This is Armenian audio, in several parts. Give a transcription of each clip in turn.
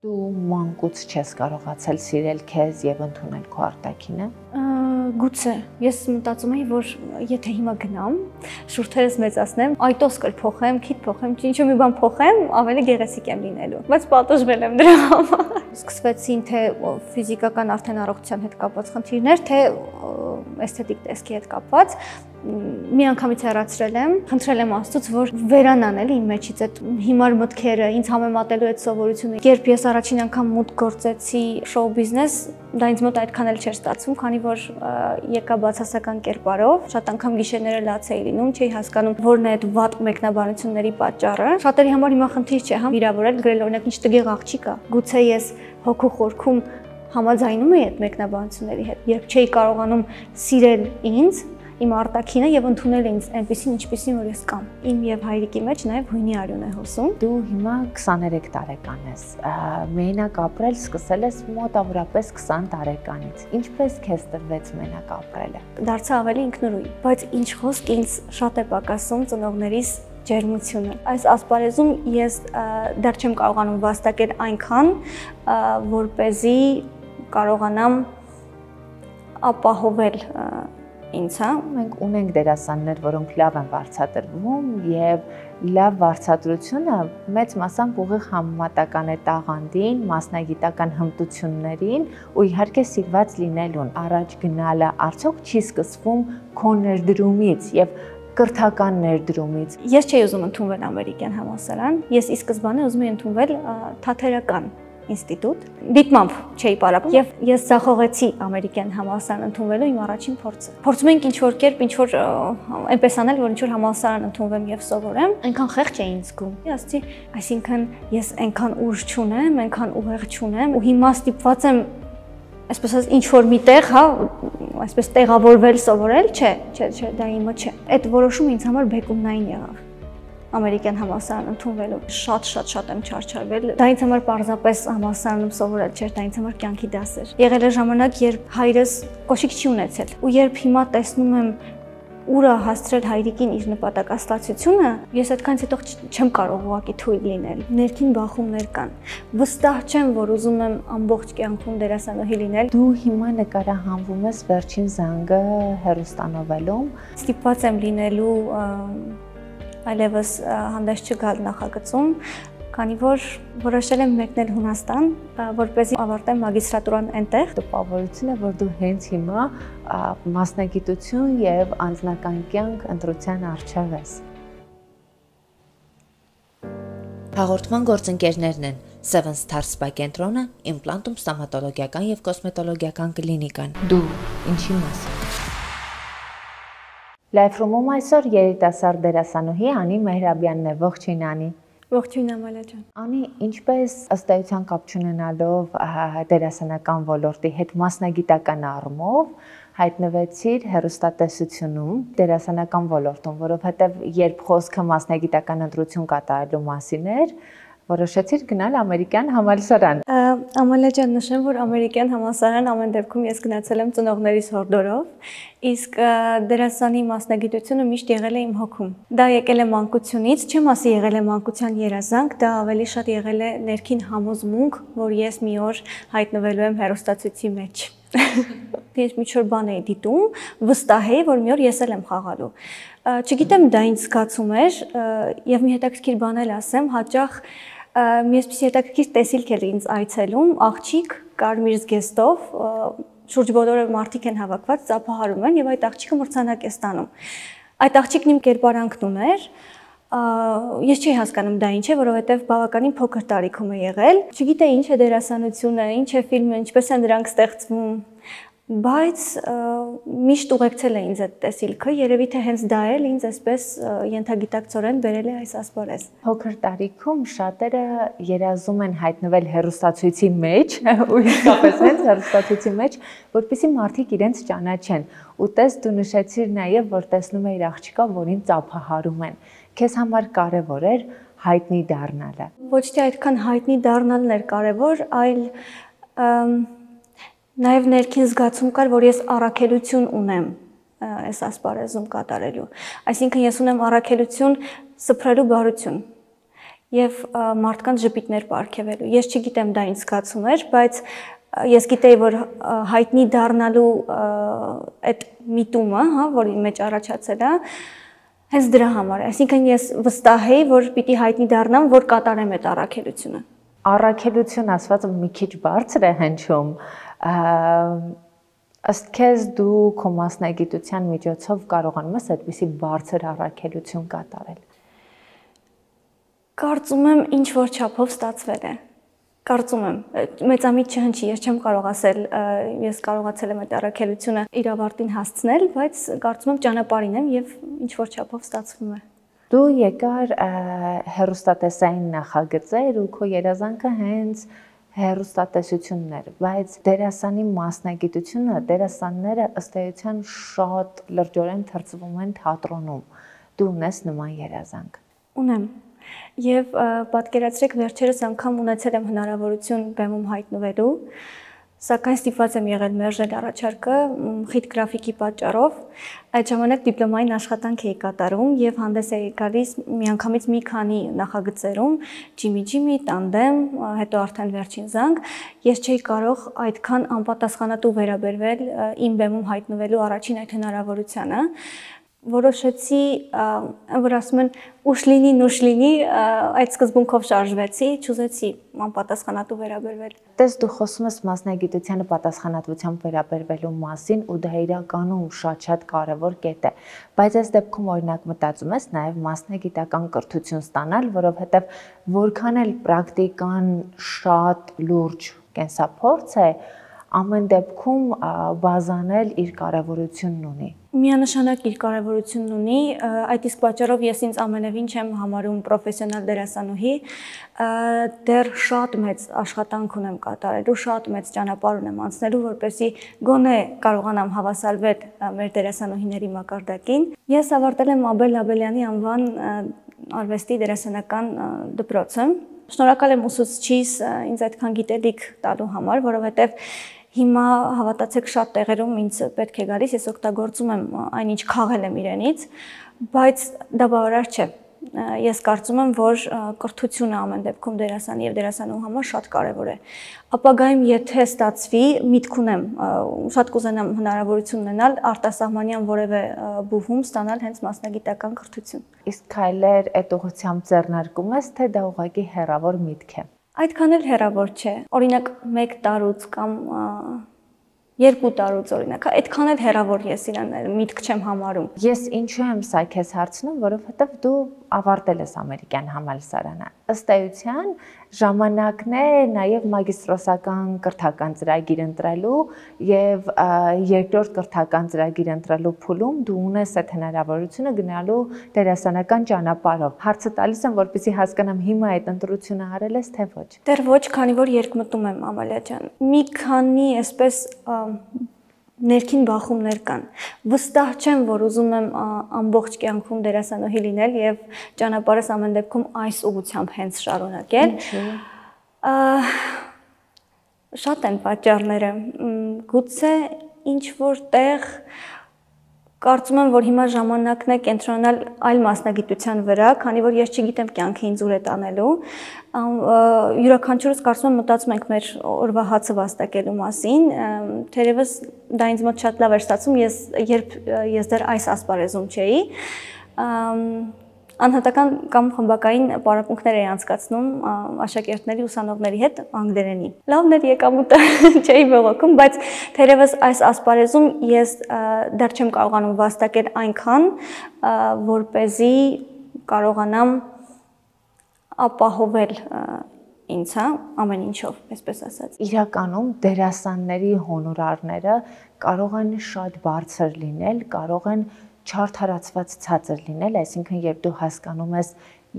Դու մանկուց չես կարողացել սիրել քեզ եւ ընդունել քո արտաքինը։ Գուցե ես մտածում եի, որ եթե հիմա գնամ, շուրթերս մեծացնեմ, այտոս կփոխեմ, քիթ փոխեմ, ինչ-որ մի բան փոխեմ, ավելի գեղեցիկ եմ լինելու։ Բայց պատժվել եմ դրա համար։ Սկսվեցին թե ֆիզիկական արդեն առողջության հետ կապված խնդիրներ, թե էսթետիկ տեսքի հետ կապված։ Մի անգամից հեռացրել եմ, խնդրել եմ Աստծուց, որ վերանան էլի իմ մեջից այդ հիմար մտքերը, ինձ համեմատելու այդ սովորությունը։ Երբ ես առաջին անգամ մուտք գործեցի շոու բիզնես, դա ինձ մոտ այդքան էլ չէր ստացվում, քանի որ եկա բացասական կերպարով, շատ անգամ գիշերները լաց էի լինում, չէի հասկանում որն է այդ վատ մեկնաբանությունների պատճառը։ Շատերի համար հիմա խնդիր չէ, հա, վիրավորել, գրել օրինակ ինչ տգեղ աղջիկ է։ Գուցե ես հոգու խորքում համաձայնում էի այդ մեկնաբանությունների հետ, երբ չէի կարողանում սիրել ինձ, իմ արտաքինը եւ ընդունել ինձ այնպեսին, ինչպեսին որ ես կամ։ Իմ եւ հայրիկի մեջ նաեւ հույնի արյուն է հոսում։ Դու հիմա 23 տարեկան ես։ Մենակ ապրել սկսել ես մոտավորապես 20 տարեկանից։ Ինչպես քեզ տրվեց մենակ ապրելը։ Դարձա ավելի ինքնուրույն, բայց ինչ խոսք ինձ շատ է պակասում ծնողներիս ջերմությունը։ Այս ասպարեզում ես դեռ չեմ կարողանում վաստակել այնքան, որպեսզի կարողանամ ապահովել ինձ, հա, մենք ունենք դերասաններ, որոնք լավ են վարձատրվում եւ լավ վարձատրությունը մեծ մասամբ ուղիղ համեմատական է տաղանդին, մասնագիտական հմտություններին ու իհարկե սիրված լինելուն։ Առաջ գնալը արդյոք չի սկսվում քո ներդրումից եւ կրթական ներդրումից։ Ես չէի ուզում ընդունվել ամերիկյան համալսարան, ես ի սկզբանե ուզում էի ընդունվել թատերական ինստիտուտ, դիտմամբ չէի պարապում եւ ես ձախողեցի ամերիկյան համալսարան ընդունվելու իմ առաջին փորձը։ Փորձում ենք ինչ-որ կերպ, ինչ-որ այնպես անել, որ ինչ-որ համալսարան ընդունվեմ եւ սովորեմ, այնքան խեղճ էի ինձ զգում։ Ասացի, այսինքն ես այնքան ուժ չունեմ, այնքան ուղեղ չունեմ ու հիմա ստիպված եմ այսպես ասած ինչ-որ միտեղ, հա, այսպես տեղավորվել, սովորել, չէ, դա իմը չէ։ Այդ որոշումը ինձ համար բեկումնային եղավ։ Ամերիկյան համալսարան ընդունվելու շատ եմ չարչարվել։ Դա ինձ համար պարզապես համալսարանում սովորել չէր, դա ինձ համար կյանքի դաս էր։ Եղել է ժամանակ, երբ հայրս կոշիկ չի ունեցել, ու երբ հիմա տեսնում եմ ուր է հասցրել հայրիկին իր նպատակասլացությունը, ես այդքանից հետո չեմ կարող ուղղակի թույլ լինել։ Ներքին բախումներ կան։ Վստահ չեմ, որ ուզում եմ ամբողջ կյանքում դերասանուհի լինել։ Դու հիմա նկարահանվում ես Վերջին զանգը հեռուստանովելում։ Ստիպված եմ լինելու այլևս հանդես չգալ նախագծում, քանի որ որոշել եմ մեկնել Հունաստան, որպեսզի ավարտեմ մագիստրատուրան այնտեղ։ Տպավորություն է, որ դու հենց հիմա մասնագիտություն եւ անձնական կյանք ընտրության առջև ես։ Հաղորդման գործընկերներն են Seven Star Spa կենտրոնը, իմպլանտում ստոմատոլոգիական եւ կոսմետոլոգիական կլինիկան։ Դու ինչի մաս Լայֆրումում այսօր երիտասարդ դերասանուհի Անի Մեհրաբյանն է, ողջույն Անի։ Ողջույն Ամալա ջան։ Անի, ինչպես ըստ էության կապ չունենալով դերասանական ոլորտի հետ մասնագիտական առումով հայտնվեցիր հեռուստատեսությունում, դերասանական ոլորտում, որովհետև երբ խոսքը մասնագիտական ընտրություն կատարելու մասին էր, որոշեցիր գնալ ամերիկյան համալսարան։ Ամալա ջան, նշեմ, որ ամերիկյան համալսարան ամեն դեպքում ես գնացել եմ ծնողներիս հորդորով, իսկ դերասանի մասնագիտությունը միշտ եղել է իմ հոգում։ Դա եկել է մանկությունից, չեմ ասի եղել է մանկության երազանք, դա ավելի շատ եղել է ներքին համոզմունք, որ ես մի օր հայտնվելու եմ հեռուստացույցի մեջ։ Ես մի-չոր բան էի դիտում, վստահ էի, որ մի օր ես էլ եմ խաղալու։ Չգիտեմ դա ինչ զգացում էր, եւ մի հետաքրքիր բան էլ ասեմ, հաճախ մի այսպիսի հետաքրքիր տեսիլք էր ինձ այցելում, աղջիկ կարմիր զգեստով, շուրջ բոլորը մարդիկ են հավաքված, ծափահարում են եւ այդ աղջիկը մրցանակ է ստանում։ Այդ աղջիկն իմ կերպարանքն ուներ, ես չի հասկանում դա ինչ է, որովհետև բավականին փոքր տարիքում է եղել, չգիտեի ինչ է դերասանությունը, ինչ է ֆիլմը, ինչպես են դրանք ստեղծվում, բայց միշտ ուղեկցել է ինձ այդ տեսիլքը, երևի թե հենց դա էլ ինձ այսպես ենթագիտակցորեն բերել է այս ասպարեզ։ Փոքր տարիքում շատերը երազում են հայտնվել հեռուստացույցի մեջ, ու իսկապես հենց հեռուստացույցի մեջ, որպեսզի մարդիկ իրենց ճանաչեն։ Ու տես դու նշեցիր նաև, որ տեսնում էիր աղջիկա, որին ծափահարում են։ Քեզ համար կարևոր էր հայտնի դառնալը։ Ոչ թե այդքան հայտնի դառնալն էր կարևոր, այլ նաև ներքին զգացում կար, որ ես առաքելություն ունեմ այս ասպարեզում կատարելու։ Այսինքն ես ունեմ առաքելություն սփռելու բարություն։ եւ մարդկանց ժպիտներ պարգևելու։ Ես չգիտեմ դա ինչ զգացում էր, բայց ես գիտեի, որ հայտնի դառնալու այդ միտումը, հա, որի մեջ առաջացել է, հենց դրա համար է։ Այսինքն ես վստահ էի, որ պիտի հայտնի դառնամ, որ կատարեմ այդ առաքելությունը։ Առաքելություն ասվածը մի քիչ բարձր է հնչում։ Ըստ քեզ դու քո մասնագիտության միջոցով կարողանում ես այդպիսի բարձր առաքելություն կատարել։ Կարծում եմ ինչ որ չափով ստացվել է։ Կարծում եմ, մեծամիտ չհնչի, ես չեմ կարող ասել, ես կարողացել եմ այդ առաքելությունը իր ավարտին հասցնել, բայց կարծում եմ ճանապարհին եմ եւ ինչ որ չափով ստացվում է։ Դու եկար հեռուստատեսային նախագծեր ու քո երազանքը հենց հեռուստատեսությունն էր, բայց դերասանի մասնագիտությունը, դերասանները ըստ էության շատ լրջորեն թրծվում են թատրոնում։ Դու ունես նման երազանք։ Ունեմ։ Եվ պատկերացրեք վերջերս անգամ ունեցել եմ հնարավորություն բեմում հայտնվելու, սակայն ստիպված եմ եղել մերժել առաջարկը խիտ գրաֆիկի պատճառով։ Այդ ժամանակ դիպլոմային աշխատանք էի կատարում եւ հանդես էի գալիս միանգամից մի քանի նախագծերում՝ Ջիմի, Տանդեմ, հետո արդեն վերջին զանգ։ Ես չէի կարող այդքան անպատասխանատու վերաբերվել իմ բեմում հայտնվելու առաջին այդ հնարավորությանը։ Որոշեցի, որ ասում են ուշ լինի, նուշ լինի, այդ սկզբունքով շարժվեցի, չուզեցի անպատասխանատու վերաբերվել։ Տես դու խոսում ես մասնագիտությանը պատասխանատվությամբ վերաբերվելու մասին ու դա իրականում շատ կարևոր կետ է, բայց այս դեպքում օրինակ մտածում ես նաև մասնագիտական կրթություն ստանալ, որովհետև որքան էլ պրակտիկան շատ լուրջ կենսափորձ է, ամեն դեպքում բազանել իր կարևորությունն ունի։ Միանշանակ իր կարևորությունն ունի, այդ իսկ պատճառով ես ինձ ամենևին չեմ համարում պրոֆեսիոնալ դերասանուհի, դեռ շատ մեծ աշխատանք ունեմ կատարելու, շատ մեծ ճանապարհ ունեմ անցնելու, որպեսզի գոնե կարողանամ հավասարվել մեր դերասանուհիների մակարդակին։ Ես ավարտել եմ Աբել Աբելյանի անվան արվեստի դերասանական դպրոցը։ Շնորհակալ եմ ուսուցչիս ինձ այդքան գիտելիք տալու համար, որովհետև հիմա հավատացեք շատ տեղերում ինձ պետք է գալիս, ես օգտագործում եմ այնինչ քաղել եմ իրենից, բայց դա բավարար չէ։ Ես կարծում եմ, որ կրթությունը ամեն դեպքում դերասանի եւ դերասանու համար շատ կարեւոր է։ Ապագայում եթե ստացվի, միտք ունեմ, շատ կուզենամ հնարավորություն ունենալ արտասահմանյան որևէ բուհում ստանալ հենց մասնագիտական կրթություն։ Իսկ քայլեր այդ ուղղությամբ ձեռնարկում ես, թե դա ուղղակի հեռավոր միտք է։ Այդքան էլ հեռավոր չէ։ Օրինակ 1 տարուց կամ 2 տարուց օրինակ, այդքան էլ հեռավոր ես իրան միտք չեմ համարում։ Ես ինչու եմ սա քեզ հարցնում, որովհետև դու ավարտել ես ամերիկյան համալսարանը։ Ըստ էության ժամանակն է նաև մագիստրոսական կրթական ծրագիր ընտրելու եւ երկրորդ կրթական ծրագիր ընտրելու փուլում դու ունես այդ հնարավորությունը գնալու դերասանական ճանապարհով։ Հարցը տալիս եմ, որպեսզի հասկանամ հիմա այդ ընտրությունը արել ես թե ոչ։ Դեռ ոչ, քանի որ երկմտում եմ Ամալիա ջան։ Մի քանի այսպես ներքին բախումներ կան։ Վստահ չեմ, որ ուզում եմ ամբողջ կյանքում դերասանուհի լինել եւ ճանապարհս ամեն դեպքում այս ուղղությամբ հենց շարունակել։ Շատ են պատճառները։ Գուցե ինչ որտեղ կարծում եմ, որ հիմա ժամանակն է կենտրոնալ այլ մասնագիտության վրա, քանի որ ես չգիտեմ կյանքը ինձ ուր է տանելու։ Յուրաքանչյուրս կարծում եմ մտածում ենք մեր օրվա հացը վաստակելու մասին, թերևս դա ինձ մոտ շատ լավ էր ստացվում, երբ ես դեռ այս ասպարեզում չէի, անհատական կամ խմբակային պարապմունքներ էի անցկացնում աշակերտների ուսանողների հետ անգլերենի։ Լավն էր եկամուտը չէի բողոքում, բայց թերևս այս ասպարեզում ես դեռ չեմ կարողանում վաստակել այնքան, որպեսզի կարողանամ ապահովել ինձ, ամեն ինչով, այսպես ասած։ Իրականում դերասանների հոնորարները կարող են շատ բարձր լինել, կարող են չարդարացված ցածր լինել, այսինքն երբ դու հասկանում ես,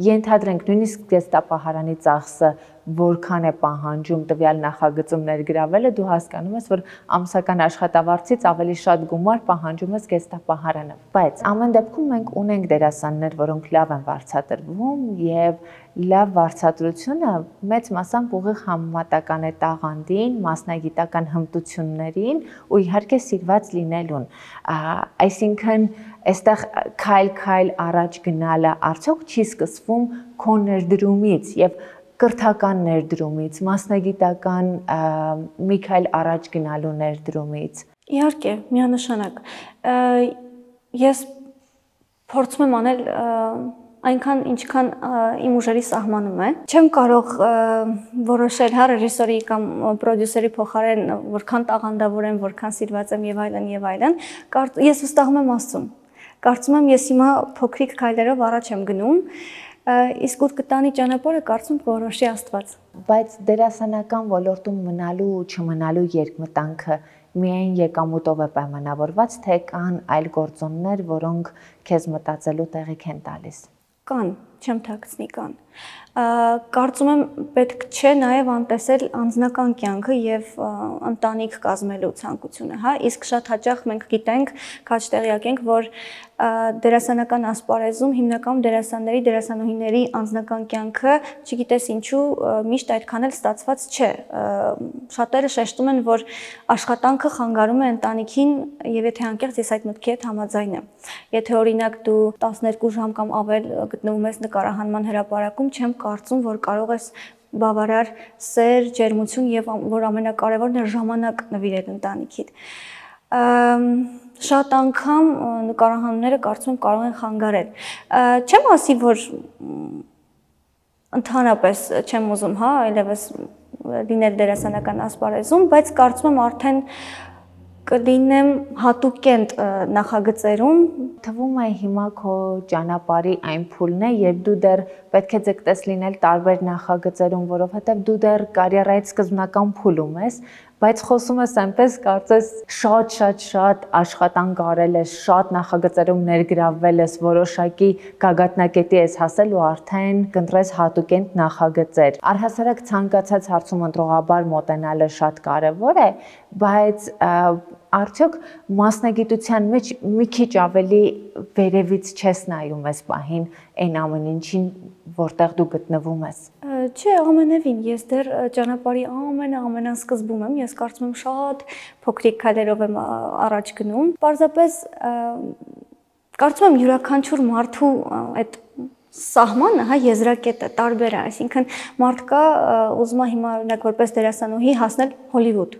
ենթադրենք նույնիսկ զգեստապահարանի ծախսը որքան է պահանջում տվյալ նախագծում ներգրավելը, դու հասկանում ես, որ ամսական աշխատավարձից ավելի շատ գումար պահանջում է զգեստապահարանը։ Բայց ամեն դեպքում մենք ունենք դերասաններ, որոնք լավ են վարձատրվում եւ լավ վարձատրությունը մեծ մասամբ ուղիղ համեմատական է տաղանդին, մասնագիտական հմտություններին ու իհարկե սիրված լինելուն։ Այսինքն այստեղ քայլ-քայլ առաջ գնալը արդյոք չի սկսվում քո ներդրումից եւ կրթական ներդրումից, մասնագիտական մի քայլ առաջ գնալու ներդրումից։ Իհարկե, միանշանակ։ Ես փորձում եմ անել այնքան ինչքան իմ ուժերի սահմանում է։ Չեմ կարող որոշել հա ռեժիսորի կամ պրոդյուսերի փոխարեն որքան տաղանդավոր եմ, որքան սիրված եմ եւ այլն եւ այլն։ Ես վստահում եմ Աստծուն։ Կարծում եմ ես հիմա փոքրիկ քայլերով առաջ եմ գնում, իսկ ուր կտանի ճանապարհը կարծում որոշի Աստված։ Բայց դերասանական ոլորտում մնալու ու չմնալու երկմտանքը միայն եկամուտով է պայմանավորված, թե կան այլ գործոններ, որոնք քեզ մտածելու տեղիք են տալիս։ Կան, չեմ թաքցնի, կան։ Կարծում եմ պետք չէ նաև անտեսել անձնական կյանքը եւ ընտանիք կազմելու ցանկությունը, հա, իսկ շատ հաճախ մենք գիտենք, քաջ տեղյակ ենք, որ դերասանական ասպարեզում հիմնականում դերասանների, դերասանուհիների անձնական կյանքը, չգիտես ինչու, միշտ այդքան էլ ստացված չէ։ Շատերը շեշտում են, որ աշխատանքը խանգարում է ընտանիքին եւ եթե անկեղծ ես այդ մտքի հետ համաձայն եմ։ Եթե օրինակ դու 12 ժամ կամ ավել գտնվում ես նկարահանման հրապարակում, չեմ կարծում, որ կարող ես բավարար սեր, ջերմություն եւ որ ամենակարևորն է ժամանակ նվիրել ընտանիքիդ։ Շատ անգամ նկարահանումները կարծում եմ կարող են խանգարել։ Չեմ ասի, որ ընդհանրապես չեմ ուզում, հա, այլևս լինել դերասանական ասպարեզում, բայց կարծում եմ արդեն կլինեմ հատուկենտ նախագծերում։ Թվում է հիմա քո ճանապարհի այն փուլն է, երբ դու դեռ պետք է ձգտես լինել տարբեր նախագծերում, որովհետև դու դեռ կարիերայից սկզբնական փուլում ես, բայց խոսում ես այնպես, կարծես շատ աշխատանք արել ես, շատ նախագծերում ներգրավվել ես, որոշակի գագաթնակետի ես հասել ու արդեն կընտրես հատուկենտ նախագծեր։ Առհասարակ ցանկացած հարցում ընտրողաբար մոտենալը շատ կարևոր է, բայց արդյոք մասնագիտության մեջ մի քիչ ավելի վերևից չես նայում ես պահին այն ամեն ինչին, որտեղ դու գտնվում ես։ Չէ, ամենևին, ես դեռ ճանապարհի ամենասկզբում եմ, ես կարծում եմ շատ փոքրիկ քայլերով եմ առաջ գնում։ Պարզապես կարծում եմ յուրաքանչյուր մարդու այդ սահմանը, հա, եզրակետը տարբեր է, այսինքն մարդ կա ուզում է հիմա օրինակ որպես դերասանուհի հասնել Հոլիվուդ։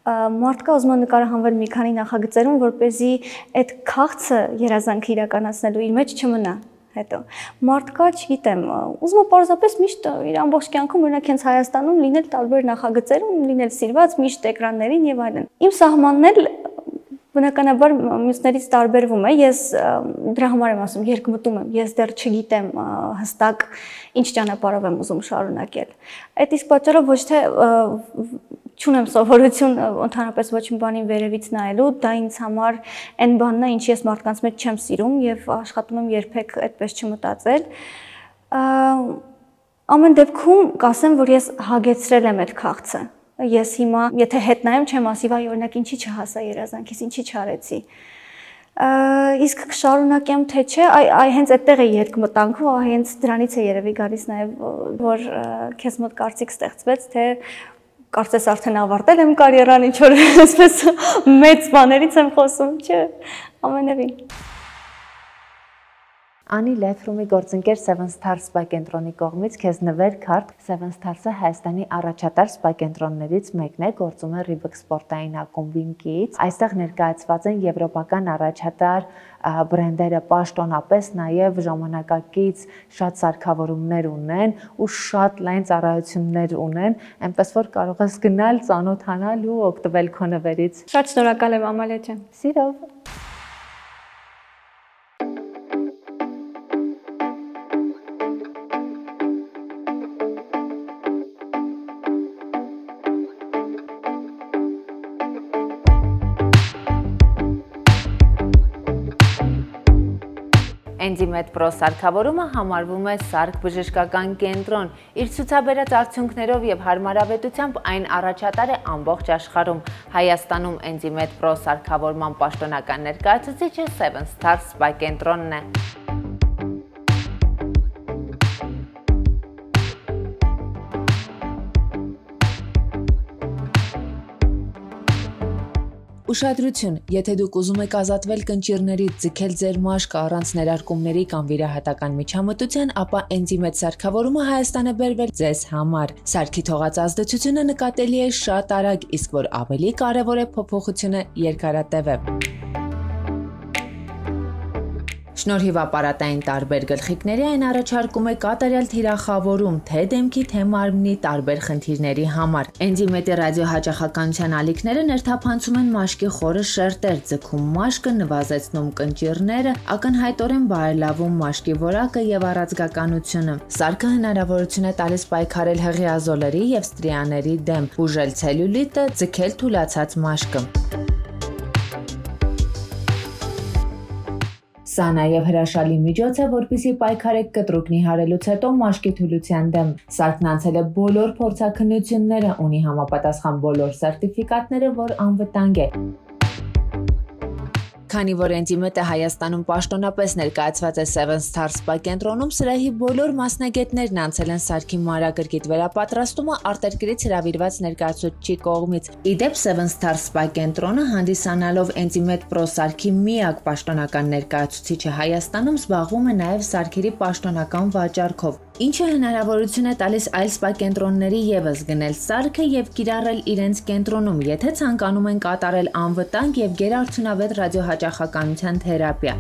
Մարդ կա ուզում է նկարահանվել մի քանի նախագծերում, որպեսզի այդ քաղցը երազանքը իրականացնելու իր մեջ չմնա։ Հետո մարդ կա, չգիտեմ, ուզում է պարզապես միշտ իր ամբողջ կյանքում օրինակ հենց Հայաստանում լինել տարբեր նախագծերում, լինել սիրված միշտ էկրաններին եւ այլն։ Իմ սահմանն էլ բնականաբար մյուսներից տարբերվում է։ Ես դրա համար եմ ասում, երկմտում եմ, ես դեռ չգիտեմ հստակ ինչ ճանապարհով եմ ուզում շարունակել։ Այդ իսկ պատճառով ոչ թե չունեմ սովորություն ընդհանրապես ոչ մի բանին վերևից նայելու, դա ինձ համար այն բանն է, ինչի ես մարդկանց մեջ չեմ սիրում եւ աշխատում եմ երբեք այդպես չմտածել։ Ամեն դեպքում կասեմ, որ ես հագեցրել եմ այդ քաղցը։ Ես հիմա, եթե հետ նայեմ, չեմ ասի, վայ, օրինակ ինչի չհասա երազանքիս, ինչի չարեցի։ Իսկ կշարունակեմ թե չէ, այ հենց այդտեղ է երկմտանքը, հենց դրանից է երևի գալիս նաեւ, որ քեզ մոտ կարծիք ստեղծվեց, թե կարծես արդեն ավարտել եմ կարիերան, ինչ որ այսպես մեծ բաներից եմ խոսում, չէ, ամենևին։ Անի Lightroom-ի գործընկեր Seven Stars Spa կենտրոնի կողմից քեզ նվեր քարտ։ Seven Stars-ը Հայաստանի առաջատար սպա կենտրոններից մեկն է, գործում է Reebok սպորտային ակումբին կից։ Այստեղ ներկայացված են եվրոպական առաջատար բրենդերը պաշտոնապես, նաև ժամանակակից շատ սարքավորումներ ունեն ու շատ լայն ծառայություններ ունեն, այնպես որ կարող ես գնալ, ծանոթանալ ու օգտվել քո նվերից։ Շատ շնորհակալ եմ Ամալիա ջան։ Սիրով։ Enzimed Pro սարքավորումը համարվում է սարք-բժշկական կենտրոն։ Իր ցուցաբերած արդյունքներով եւ հարմարավետությամբ այն առաջատար է ամբողջ աշխարհում։ Հայաստանում Enzimed Pro սարքավորման պաշտոնական ներկայացուցիչը Seven Stars Spa կենտրոնն է։ Ուշադրություն, եթե դուք ուզում եք ազատվել կնճիռներից, ձգել ձեր մաշկը առանց ներարկումների կամ վիրահատական միջամտության, ապա էնզիմետ սարքավորումը Հայաստան է բերվել ձեզ համար։ Սարքի թողած ազդեցությունը նկատելի է շատ արագ, իսկ որ ավելի կարևոր է փոփոխությունը երկարատև է։ Շնորհիվ ապարատային տարբեր գլխիկների այն առաջարկում է կատարյալ թիրախավորում թե դեմքի, թե մարմնի տարբեր խնդիրների համար։ Էնզիմետի ռադիոհաճախականության ալիքները ներթափանցում են մաշկի խորը շերտեր, ձգում մաշկը, նվազեցնում կնճիռները, ակնհայտորեն բարելավում մաշկի որակը եւ առանցքականությունը։ Սարքը հնարավորություն է տալիս պայքարել հղի ազոլերի եւ ստրիաների դեմ, բուժել ցելյուլիտը, ձգել թուլացած մաշկը։ Սա նաև հրաշալի միջոց է, որպեսզի պայքարեք կտրուկնի հարելուց հետո մաշկի թուլության դեմ։ Սարքն անցել է բոլոր փորձաքննությունները, ունի համապատասխան բոլոր սերտիֆիկատները, որ անվտանգ է։ Քանի որ էնզիմետը Հայաստանում պաշտոնապես ներկայացված է Seven Star Spa կենտրոնում, սրահի բոլոր մասնագետներն անցել են սարքի մանրակրկիտ վերապատրաստումը արտերկրից հրավիրված ներկայացուցիչի կողմից։ Իդեպ Seven Star Spa կենտրոնը հանդիսանալով Էնզիմետ Pro սարքի միակ պաշտոնական ներկայացուցիչը Հայաստանում զբաղվում է նաև սարքերի պաշտոնական վաճառքով, ինչը հնարավորություն է տալիս այլ սպա կենտրոնների ևս գնել սարքը եւ կիրառել իրենց կենտրոնում, եթե ցանկանում են կատարել անվտանգ եւ գերարդյունավետ ռադիոհաճախականության թերապիա։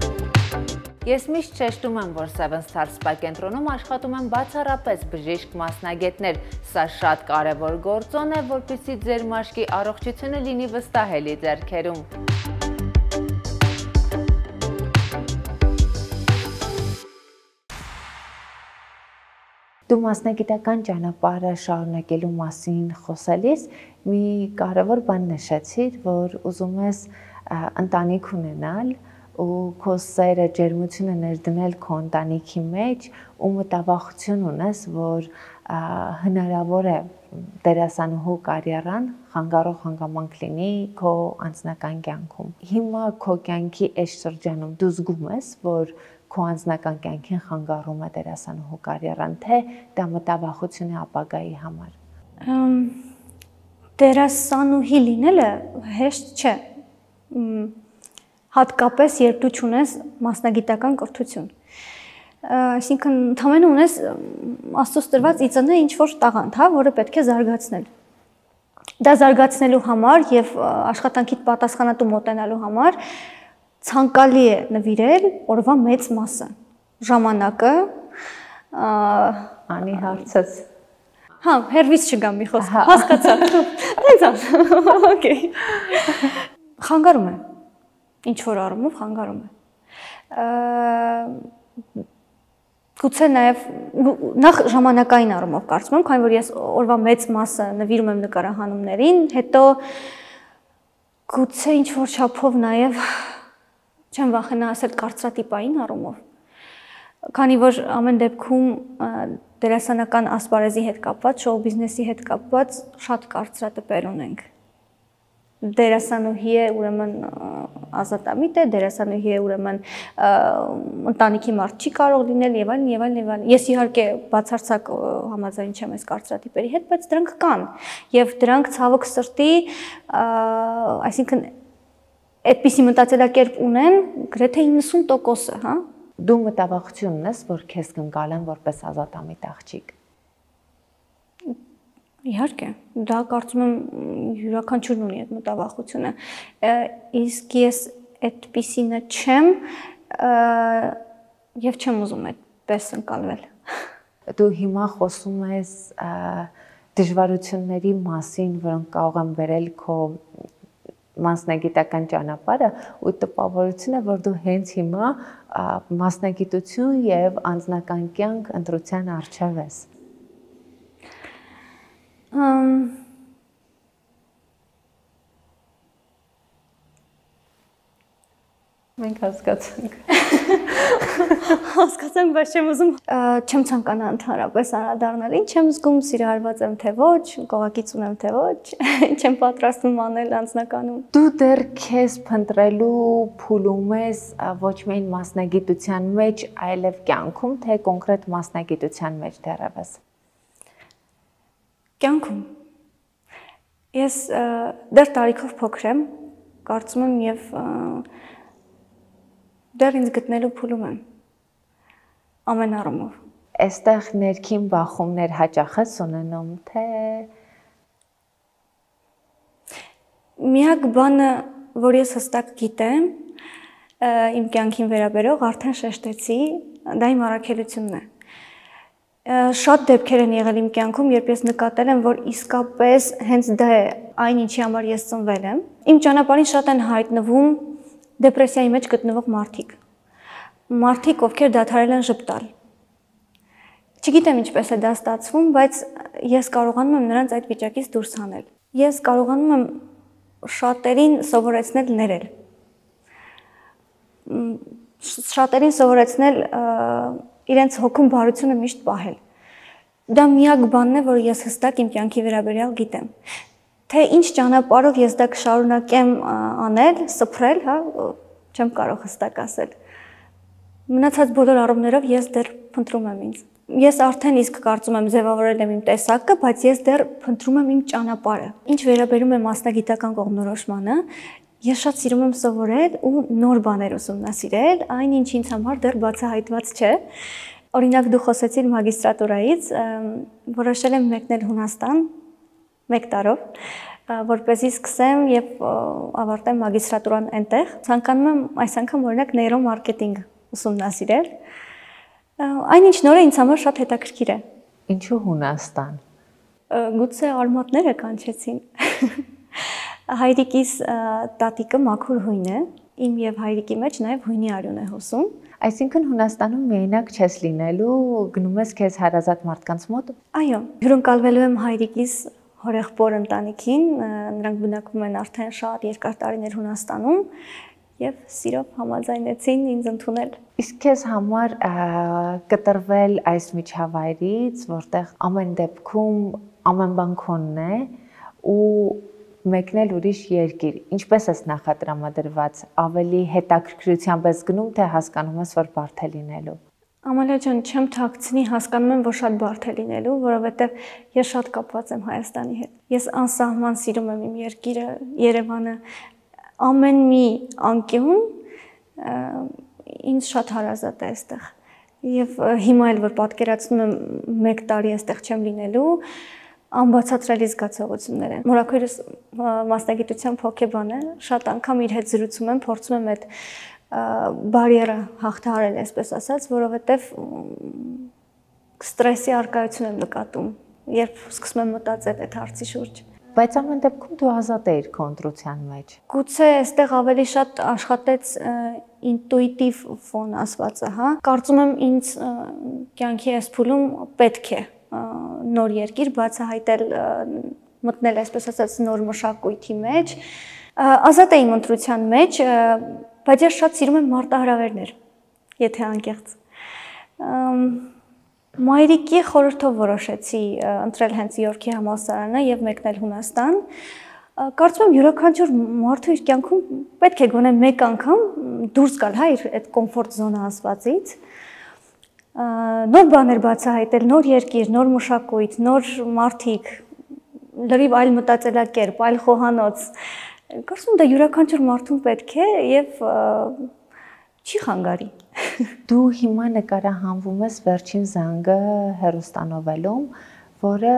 Ես միշտ շեշտում եմ, որ Seven Star Spa կենտրոնում աշխատում են բացառապես բժիշկ մասնագետներ։ Սա շատ կարևոր գործոն է, որպեսզի ձեր մաշկի առողջությունը լինի վստահելի ձեռքերում։ Դու մասնագիտական ճանապարհը շարունակելու մասին խոսելիս մի կարևոր բան նշեցիր, որ ուզում ես ընտանիք ունենալ ու քո սերը, ջերմությունը ներդնել քո ընտանիքի մեջ ու մտավախություն ունես, որ հնարավոր է դերասանուհու կարիերան խանգարող հանգամանք լինի քո անձնական կյանքում։ Հիմա քո կյանքի այս շրջանում դու զգում ես, որ քո անձնական կյանքին խանգարում է դերասանուհու կարիերան, թե դա մտավախություն է ապագայի համար։ Դերասանուհի լինելը հեշտ չէ։ Հատկապես երբ դու չունես մասնագիտական կրթություն։ Այսինքն ընդհանրապես ունես Աստծոց տրված իծն է ինչ-որ տաղանդ, հա, որը պետք է զարգացնել։ Դա զարգացնելու համար եւ աշխատանքիդ պատասխանատու մոտենալու համար ցանկալի է նվիրել օրվա մեծ մասը, ժամանակը, անի հարցս։ Հա, հերվից չգամ մի խոսք, հասկացա։ Տենց է։ Okay։ Խանգարում է։ Ինչ որ առումով խանգարում է։ Գուցե նաև նախ ժամանակային առումով կարծում եմ, քանի որ ես օրվա մեծ մասը նվիրում եմ նկարահանումներին, հետո գուցե ինչ որ չափով նաև չեմ վախենա ասել կարծրատիպային առումով, քանի որ ամեն դեպքում դերասանական ասպարեզի հետ կապված, շոու բիզնեսի հետ կապված շատ կարծրատիպեր ունենք։ Դերասանուհի է ուրեմն ազատամիտ է, դերասանուհի է ուրեմն ընտանիքի մարդ չի կարող լինել եւ այլն եւ այլն եւ այլն։ Ես իհարկե բացարձակ համաձայն չեմ այս կարծրատիպերի հետ, բայց դրանք կան եւ դրանք ցավոք սրտի, այսինքն այդպիսի մտածելակերպ ունեն գրեթե 90%-ը, հա։ Դու մտավախություն ունես, որ քեզ կընկալեն որպես ազատամիտ աղջիկ։ Իհարկե, դա կարծում եմ յուրաքանչյուրն ունի այդ մտավախությունը, իսկ ես այդպիսինը չեմ եւ չեմ ուզում այդպես ընկալվել։ Դու հիմա խոսում ես դժվարությունների մասին, որոնք կարող են բերել քո մասնագիտական ճանապարհը, ու տպավորություն է, որ դու հենց հիմա մասնագիտություն եւ անձնական կյանք ընտրության առջև ես։ Մենք հասկացանք։ Հասկացանք, բայց չեմ ուզում, չեմ ցանկանա ընդհանրապես անդրադառնալ, ինչ եմ զգում, սիրահարված եմ թե ոչ, կողակից ունեմ թե ոչ, ինչ եմ պատրաստվում անել անձնականում։ Դու դեռ քեզ փնտրելու փուլում ես ոչ միայն մասնագիտության մեջ, այլև կյանքում, թե կոնկրետ մասնագիտության մեջ դեռևս։ Կյանքում։ Ես դեռ տարիքով փոքր եմ, կարծում եմ եւ դեռ ինձ գտնելու փուլում եմ ամեն առումով։ Այստեղ ներքին բախումներ հաճախ ես ունենում, թե միակ բանը, որ ես հստակ գիտեմ, իմ կյանքին վերաբերող արդեն շեշտեցի, դա իմ առաքելությունն է։ Շատ դեպքեր են եղել իմ կյանքում, երբ ես նկատել եմ, որ իսկապես հենց դա է այն, ինչի համար ես ծնվել եմ։ Իմ ճանապարհին շատ են հայտնվում դեպրեսիայի մեջ գտնվող մարդիկ, ովքեր դադարել են ժպտալ։ Չգիտեմ ինչպես է դա ստացվում, բայց ես կարողանում եմ նրանց այդ վիճակից դուրս հանել։ Ես կարողանում եմ շատերին սովորեցնել ներել։ Շատերին սովորեցնել իրենց հոգում բարությունը միշտ պահել։ Դա միակ բանն է, որ ես հստակ իմ կյանքի վերաբերյալ գիտեմ։ Թե ինչ ճանապարհով ես դա կշարունակեմ անել, սփռել, հա, չեմ կարող հստակ ասել։ Մնացած բոլոր առումներով ես դեռ փնտրում եմ ինձ։ Ես արդեն իսկ կարծում եմ ձևավորել եմ իմ տեսակը, բայց ես դեռ փնտրում եմ իմ ճանապարհը։ Ինչ վերաբերում է մասնագիտական կողմնորոշմանը, ես շատ սիրում եմ սովորել ու նոր բաներ ուսումնասիրել, այն ինչ ինձ համար դեռ բացահայտված չէ։ Օրինակ դու խոսեցիր մագիստրատուրայից, որոշել եմ մեկնել Հունաստան 1 տարով, որպեսզի սկսեմ եւ ավարտեմ մագիստրատուրան այնտեղ։ Ցանկանում եմ այս անգամ օրինակ նեյրոմարկետինգ ուսումնասիրել։ Այնինչ նորը ինձ համար շատ հետաքրքիր է։ Ինչու Հունաստան։ Գուցե արմատները կանչեցին։ Հայրիկիս տատիկը մաքուր հույն է, իմ եւ հայրիկի մեջ նաեւ հույնի արյուն է հոսում։ Այսինքն Հունաստանում միայնակ չես լինելու, գնում ես քեզ հարազատ մարդկանց մոտ։ Այո, հյուրընկալվելու եմ հայրիկիս հորեղբոր ընտանիքին, նրանք բնակվում են արդեն շատ երկար տարիներ Հունաստանում եւ սիրով համաձայնեցին ինձ ընդունել։ Իսկ քեզ համար կտրվել այս միջավայրից, որտեղ ամեն դեպքում ամեն բան քոնն է ու մեկնել ուրիշ երկիր, ինչպես ես նախատրամադրված, ավելի հետաքրքրությամբ ես գնում, թե հասկանում ես, որ բարդ է լինելու։ Ամալիա ջան, չեմ թաքցնի, հասկանում եմ, որ շատ բարդ է լինելու, որովհետև ես շատ կապված եմ Հայաստանի հետ։ Ես անսահման սիրում եմ իմ երկիրը, Երևանը, ամեն մի անկյուն ինձ շատ հարազատ է այստեղ։ Եվ հիմա էլ որ պատկերացնում եմ 1 տարի այստեղ չեմ լինելու, անբացատրելի զգացողություններ են։ Մորաքույրս մասնագիտությամբ հոգեբան է, շատ անգամ իր հետ զրուցում եմ, փորձում եմ այդ բարիերը հաղթահարել, այսպես ասած, որովհետև ստրեսի առկայություն եմ նկատում, երբ սկսում եմ մտածել այդ հարցի շուրջ։ Բայց ամեն դեպքում դու ազատ էիր քո ընտրության մեջ։ Գուցե այստեղ ավելի շատ աշխատեց ինտուիտիվ ֆոն ասվածը, հա։ Կարծում եմ ինձ կյանքի այս փուլում պետք է նոր երկիր բացահայտել, մտնել, այսպես ասած, նոր մշակույթի մեջ։ Ազատ եմ ընտրության մեջ, բայց ես շատ սիրում եմ մարտահրավերներ, եթե անկեղծ։ Մայրիկի խորհրդով որոշեցի ընտրել հենց Յորքի համալսարանը եւ մեկնել Հունաստան։ Կարծում եմ յուրաքանչյուր մարդու իր կյանքում պետք է գոնե մեկ անգամ դուրս գալ, հա, իր այդ կոմֆորտ զոնա ասվածից։ Նոր բաներ բացահայտել, նոր երկիր, նոր մշակույթ, նոր մարդիկ, լրիվ այլ մտածելակերպ, այլ խոհանոց։ Կարծում եմ դա յուրաքանչյուր մարդուն պետք է եւ չի խանգարի։ Դու հիմա նկարահանվում ես Վերջին զանգը հեռուստանովելում, որը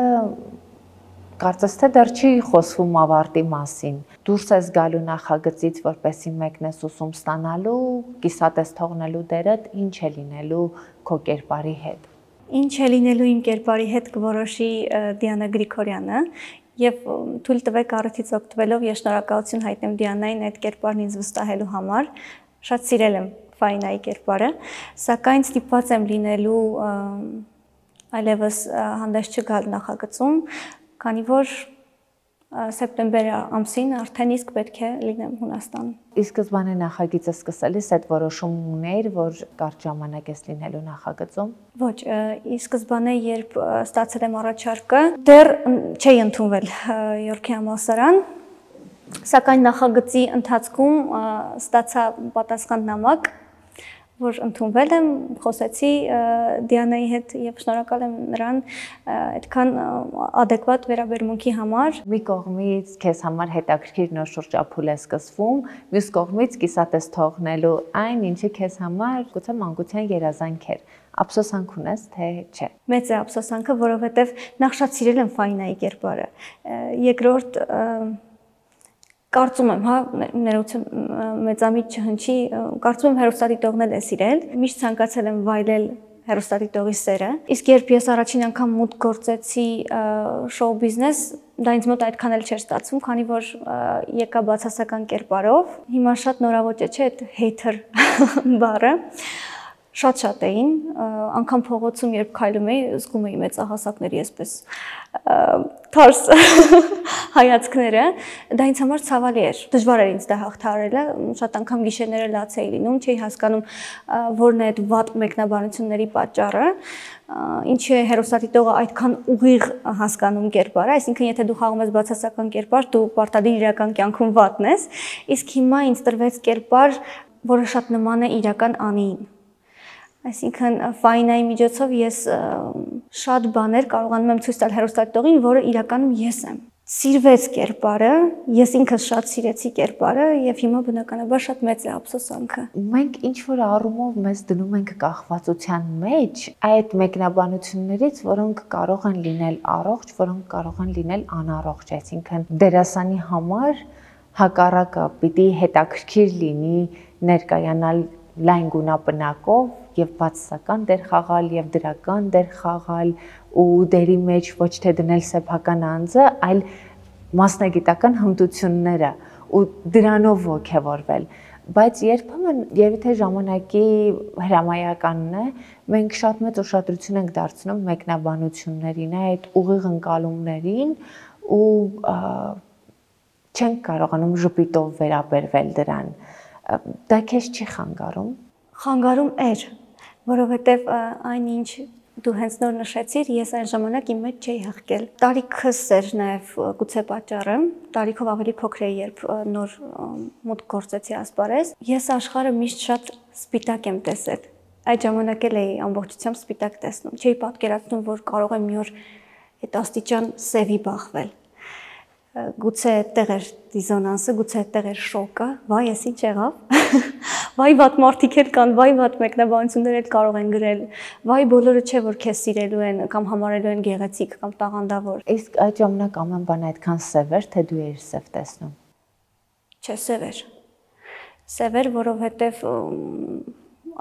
կարծես թե դեռ չի խոսվում ավարտի մասին։ Դուրս ես գալու նախագծից, որպեսզի մեկնես ուսում ստանալու, կիսատես թողնելու դերդ ինչ է լինելու քո կերպարի հետ։ Ինչ է լինելու իմ կերպարի հետ կորոշի Դիանա Գրիգորյանը, եւ թույլ տվեք առիթից օգտվելով ես շնորհակալություն հայտնեմ Դիանային այդ կերպարն ինձ վստահելու համար։ Շատ սիրել եմ Ֆայնայի կերպարը, սակայն ստիպված եմ լինելու այլևս հանդես չգալ նախագծում, քանի որ սեպտեմբեր ամսին արդեն իսկ պետք է լինեմ Հունաստանում։ Իսկ սկզբանե նախագիծը սկսելիս այդ որոշումն ուներ, որ կարճ ժամանակ ես լինելու նախագծում։ Ոչ, ի սկզբանե երբ ստացել եմ առաջարկը, դեռ չէի ընդունվել Յորքի համալսարան, սակայն նախագծի ընթացքում ստացա պատասխան նամակ, որ ընդունվել եմ, խոսեցի Դիանայի հետ եւ շնորհակալ եմ նրան այդքան adekvat վերաբերմունքի համար։ Մի կողմից քեզ համար հետաքրքիր նոր շրջափուլ է սկսվում, մյուս կողմից կիսատես թողնելու այն, ինչը քեզ համար գուցե մանկության երազանք էր։ Ափսոսանք ունես, թե չէ։ Մեծ է ափսոսանքը, որովհետեւ նախ շատ սիրել եմ Ֆայնայի կերպարը։ Երկրորդ կարծում եմ, հա, ներողություն մեծամիտ չհնչի, կարծում եմ հեռուստադիտողն էլ է սիրել, միշտ ցանկացել եմ վայելել հեռուստադիտողի սերը։ Իսկ երբ ես առաջին անգամ մուտք գործեցի շոու բիզնես, դա ինձ մոտ այդքան էլ չէր ստացվում, քանի որ եկա բացասական կերպարով։ Հիմա շատ նորավոճ է, չէ՞, այդ hater բառը։ Շատ էին, անգամ փողոցում երբ քայլում էի, զգում էի մեծահասակների այսպես թարս հայացքները, դա ինձ համար ցավալի էր։ Դժվար էր ինձ դա հաղթահարելը, շատ անգամ գիշերները լաց էի լինում, չէի հասկանում որն է այդ վատ մեկնաբանությունների պատճառը, ինչի է հեռուստադիտողը այդքան ուղիղ հասկանում կերպարը, այսինքն եթե դու խաղում ես բացասական կերպար, դու պարտադիր իրական կյանքում վատն ես, իսկ հիմա ինձ տրվեց կերպար, որը շատ նման է իրական Անիին։ Այսինքն Ֆայնայի միջոցով ես շատ բաներ կարողանում եմ ցույց տալ հեռուստադիտողին, որը իրականում ես եմ։ Սիրվեց կերպարը, ես ինքս շատ սիրեցի կերպարը եւ հիմա բնականաբար շատ մեծ է ափսոսանքը։ Մենք ինչ որ առումով մեզ դնում ենք կախվածության մեջ այդ մեկնաբանություններից, որոնք կարող են լինել առողջ, որոնք կարող են լինել անառողջ, այսինքն դերասանի համար հակառակը պիտի հետաքրքիր լինի ներկայանալ լայն գունապնակով եւ բացասական դեր խաղալ եւ դրական դեր խաղալ ու դերի մեջ ոչ թե դնել սեփական անձը, այլ մասնագիտական հմտությունները ու դրանով ոգևորվել։ Բայց երբեմն եւ թե ժամանակի հրամայականն է, մենք շատ մեծ ուշադրություն ենք դարձնում մեկնաբանություններին, այդ ուղիղ ընկալումներին ու չենք կարողանում ժպիտով վերաբերվել դրան։ Դա քեզ չի խանգարում։ Խանգարում էր, որովհետև այնինչ դու հենց նոր նշեցիր, ես այն ժամանակ իմ մեջ չէի հղկել։ Տարիքս էր նաև գուցե պատճառը, տարիքով ավելի փոքր էի, երբ նոր մուտք գործեցի ասպարեզ։ Ես աշխարհը միշտ շատ սպիտակ եմ տեսել։ Այդ ժամանակ էլ էի ամբողջությամբ սպիտակ տեսնում։ Չէի պատկերացնում, որ կարող եմ մի օր այդ աստիճան սևի բախվել։ Գուցե այդտեղ էր դիզոնանսը, գուցե այդտեղ էր շոկը, վայ, ես ինչ եղավ։ Վայ, վատ մարդիկ էլ կան, վայ, վատ մեկնաբանություններ էլ կարող են գրել։ Վայ, բոլորը չէ որ քեզ սիրելու են կամ համարելու են գեղեցիկ կամ տաղանդավոր։ Իսկ այդ ժամանակ ամեն բան այդքան սև էր, թե դու էիր սև տեսնում։ Չէ, սև էր։ Սև էր, որովհետև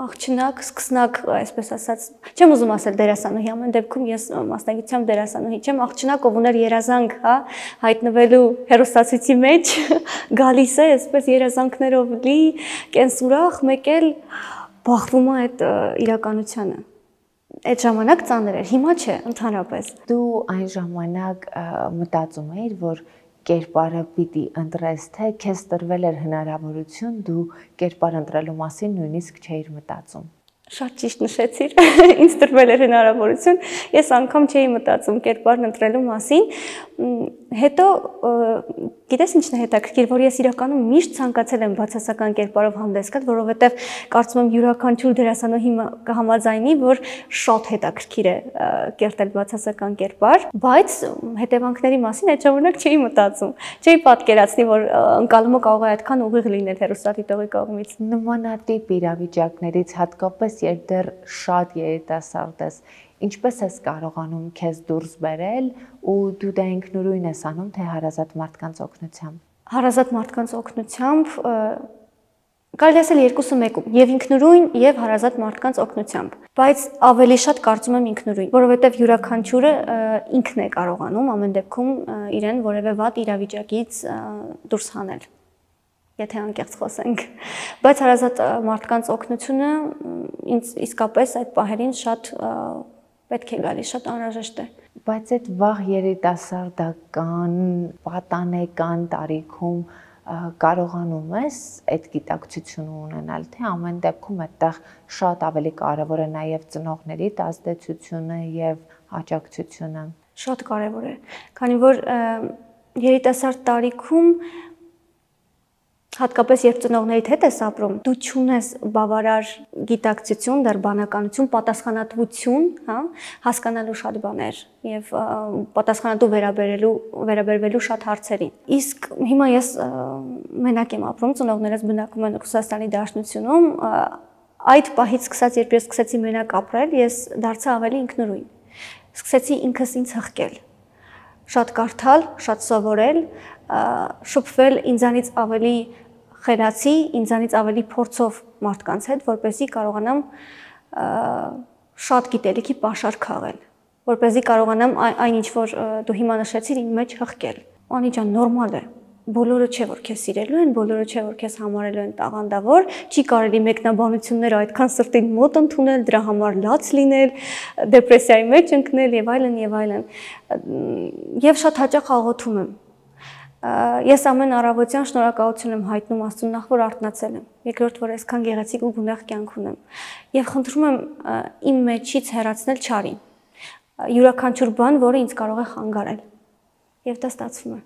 աղջնակ, սկսնակ, այսպես ասած, չեմ ուզում ասել դերասանուհի, ամեն դեպքում ես մասնագիտությամբ դերասանուհի չեմ, աղջնակ ով ուներ երազանք, հա, հայտնվելու հեռուստացույցի մեջ, գալիս է, այսպես երազանքներով լի, կենսուրախ, մեկ էլ բախվում է այդ իրականությանը։ Այդ ժամանակ ծանր էր, հիմա չէ, ընդհանրապես։ Դու այն ժամանակ մտածում էիր, որ կերպարը պիտի ընտրես, թե քեզ տրվել էր հնարավորություն, դու կերպար ընտրելու մասին նույնիսկ չէիր մտածում։ Շատ ճիշտ նշեցիր, ինձ տրվել էր հնարավորություն, ես անգամ չէի մտածում կերպարն ընտրելու մասին, հետո գիտես ինչն է հետաքրքիր, որ ես իրականում միշտ ցանկացել եմ բացասական կերպարով հանդես գալ, որովհետև կարծում եմ յուրաքանչյուր դերասանուհի կհամաձայնի, որ շատ հետաքրքիր է կերտել բացասական կերպար, բայց հետևանքների մասին այդ ժամանակ չէի մտածում, չէի պատկերացնի, որ ընկալումը կարող է այդքան ուղիղ լինել հեռուստադիտողի կողմից։ Նմանատիպ իրավիճակներից հատկապես երբ դեռ շատ երիտասարդ ես, ինչպես ես կարողանում քեզ դուրս բերել ու դու դա ինքնուրույն ես անում, թե հարազատ մարդկանց օգնությամբ։ Հարազատ մարդկանց օգնությամբ կարելի ասել երկուսը մեկում, եւ ինքնուրույն եւ հարազատ մարդկանց օգնությամբ, բայց ավելի շատ կարծում եմ ինքնուրույն, որովհետեւ յուրաքանչյուրը ինքն է կարողանում ամեն դեպքում իրեն որևէ վատ իրավիճակից դուրս հանել, եթե անկեղծ խոսենք, բայց հարազատ մարդկանց օգնությունը ինձ իսկապես այդ պահերին շատ պետք է գալիս, շատ անհրաժեշտ է։ Բայց այդ վաղ երիտասարդական, պատանեկան տարիքում կարողանում ես այդ գիտակցությունը ունենալ, թե ամեն դեպքում այդտեղ շատ ավելի կարևոր է նաև ծնողների ազդեցությունը եւ աջակցությունը։ Շատ կարևոր է, քանի որ երիտասարդ տարիքում հատկապես երբ ծնողներիդ հետ ես ապրում, դու չունես բավարար գիտակցություն, դեռ բանականություն, պատասխանատվություն, հա, հասկանալու շատ բաներ եւ պատասխանատու վերաբերվելու շատ հարցերին։ Իսկ հիմա ես մենակ եմ ապրում, ծնողներս բնակվում են Ռուսաստանի Դաշնությունում, այդ պահից սկսած, երբ ես սկսեցի մենակ ապրել, ես դարձա ավելի ինքնուրույն։ Սկսեցի ինքս ինձ հղկել, շատ կարդալ, շատ սովորել, շփվել ինձանից ավելի խելացի, ինձանից ավելի փորձով մարդկանց հետ, որպեսզի կարողանամ շատ գիտելիքի պաշար քաղել, որպեսզի կարողանամ այն ինչ որ դու հիմա նշեցիր իմ մեջ հղկել։ Անի ջան, նորմալ է։ Բոլորը չէ որ քեզ սիրելու են, բոլորը չէ որ քեզ համարելու են տաղանդավոր, չի կարելի մեկնաբանությունները այդքան սրտին մոտ ընդունել, դրա համար լաց լինել, դեպրեսիայի մեջ ընկնել եւ այլն եւ այլն։ Եվ շատ հաճախ աղոթում եմ։ Ես ամեն առավոտյան շնորհակալություն եմ հայտնում Աստծուն, նախ որ արթնացել եմ, երկրորդ որ այսքան գեղեցիկ ու գունեղ կյանք ունեմ, եւ խնդրում եմ իմ մեջից հեռացնել չարին, յուրաքանչյուր բան, որը ինձ կարող է խանգարել, եւ դա ստացվում է։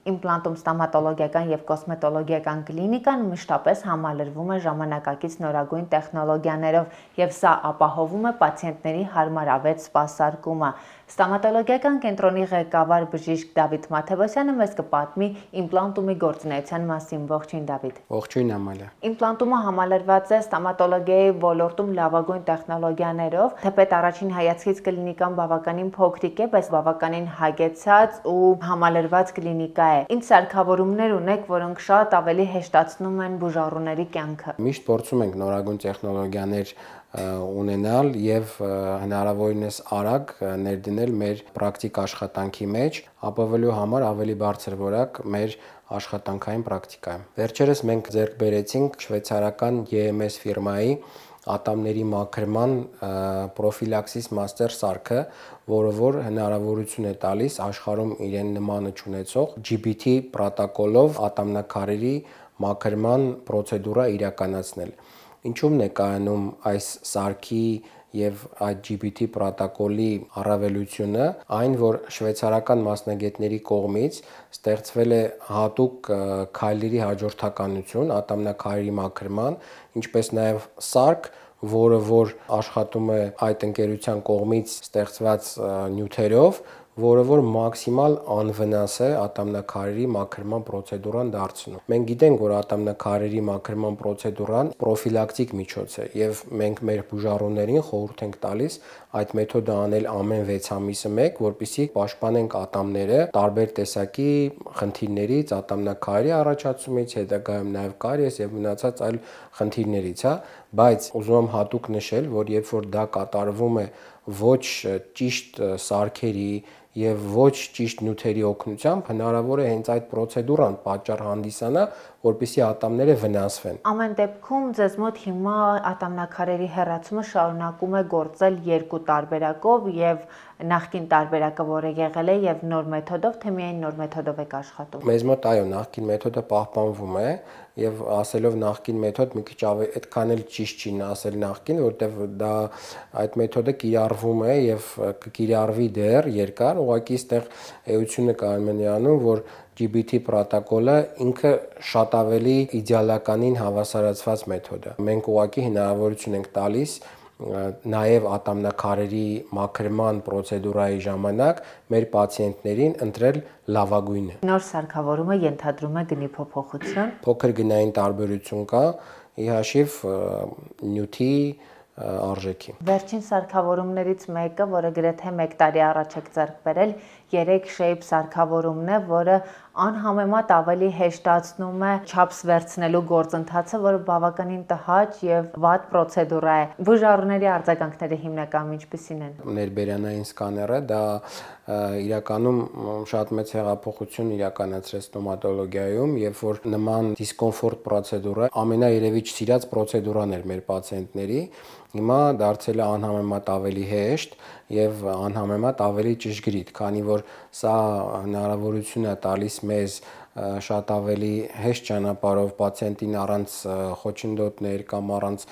Իմպլանտում ստոմատոլոգիական եւ կոսմետոլոգիական կլինիկան մշտապես համալրվում է ժամանակակից նորագույն տեխնոլոգիաներով եւ սա ապահովում է պացիենտների հարմարավետ սպասարկումը։ Ստոմատոլոգիական կենտրոնի ղեկավար բժիշկ Դավիթ Մաթևոսյանը մեզ կպատմի իմպլանտումի գործունեության մասին։ Ողջույն Դավիթ։ Ողջույն Ամալիա։ Իմպլանտումը համալրված է ստոմատոլոգիայի ոլորտում լավագույն տեխնոլոգիաներով, թեպետ առաջին հայացքից կլինիկան բավականին փոքրիկ է, բայց բավականին հագեցած ու համալրված կլինիկա է։ Ինչ սարքավորումներ ունեք, որոնք շատ ավելի հեշտացնում են բուժառուների կյանքը։ Միշտ փորձում ենք նորագույն տեխնոլոգիաներ ունենալ եւ հնարավորինս արագ ներդնել մեր պրակտիկ աշխատանքի մեջ, ապավելու համար ավելի բարձր որակ մեր աշխատանքային պրակտիկայում։ Վերջերս մենք ձեռք բերեցինք շվեյցարական EMS ֆիրմայի ատամների մաքրման պրոֆիլաքսիս մաստեր սարքը, որը որ հնարավորություն է տալիս աշխարհում իրեն նմանը չունեցող GBT պրոտոկոլով ատամնաքարերի մաքրման պրոցեդուրա իրականացնել։ Ինչու՞մն է կայանում այս սարքի եւ այդ GBT պրոտոկոլի առավելությունը, այն որ շվեյցարական մասնագետների կողմից ստեղծվել է հատուկ քայլերի հաջորդականություն ատամնաքարերի մաքրման, ինչպես նաեւ սարք, որը որ աշխատում է այդ ընկերության կողմից ստեղծված նյութերով, որը որ մաքսիմալ անվնաս է ատամնաքարերի մաքրման պրոցեդուրան դարձնում։ Մենք գիտենք, որ ատամնաքարերի մաքրման պրոցեդուրան պրոֆիլակտիկ միջոց է եւ մենք մեր բուժառուներին խորհուրդ ենք տալիս այդ մեթոդը անել ամեն 6 ամիսը մեկ, որպեսզի պաշտպանենք ատամները տարբեր տեսակի խնդիրներից, ատամնաքարերի առաջացումից, հետագայում նաեւ կարիես եւ մնացած այլ խնդիրներից, հա, բայց ուզում եմ հատուկ նշել, որ երբ որ դա կատարվում է ոչ ճիշտ սարքերի եւ ոչ ճիշտ նյութերի օգնությամբ, հնարավոր է հենց այդ պրոցեդուրան պատճառ հանդիսանա, որպեսզի ատամները վնասվեն։ Ամեն դեպքում ձեզ մոտ հիմա ատամնաքարերի հեռացումը շարունակում է գործել երկու տարբերակով եւ նախկին տարբերակը, որը եղել է եւ նոր մեթոդով, թե միայն նոր մեթոդով եք աշխատում։ Մեզ մոտ այո, նախկին մեթոդը պահպանվում է եւ ասելով նախկին մեթոդ մի քիչ այդքան էլ ճիշտ չի ասել նախկին, որտեվ դա այդ մեթոդը կիրառվում է եւ կկիրառվի դեռ երկար, ուղղակի այստեղ էությունը կայանում է նրանում, որ GBT պրոտոկոլը ինքը շատ ավելի իդեալականին հավասարացված մեթոդ է։ Մենք ուղղակի հնարավորություն ենք տալիս նաև ատամնաքարերի մաքրման պրոցեդուրայի ժամանակ մեր պացիենտներին ընտրել լավագույնը։ Նոր սարքավորումը ենթադրում է գնի փոփոխություն։ Փոքր գնային տարբերություն կա, ի հաշիվ նյութի արժեքի։ Վերջին սարքավորումներից մեկը, որը գրեթե 1 տարի առաջ եք ձեռք բերել, 3 shape սարքավորումն է, որը անհամեմատ ավելի հեշտացնում է չափս վերցնելու գործընթացը, որը բավականին տհաճ եւ վատ պրոցեդուրա է։ Բուժառուների արձագանքները հիմնականում ինչպիսին են։ Ներբերանային սկաները դա իրականում շատ մեծ հեղափոխություն իրականացրեց ստոմատոլոգիայում, երբ որ նման դիսկոմֆորտ պրոցեդուրա ամենաերևի չսիրած պրոցեդուրան էր մեր պացիենտների, հիմա դարձել է անհամեմատ ավելի հեշտ եւ անհամեմատ ավելի ճշգրիտ, քանի որ սա հնարավորություն է տալիս մեզ շատ ավելի հեշտ ճանապարհով պացիենտին առանց խոչընդոտներ կամ առանց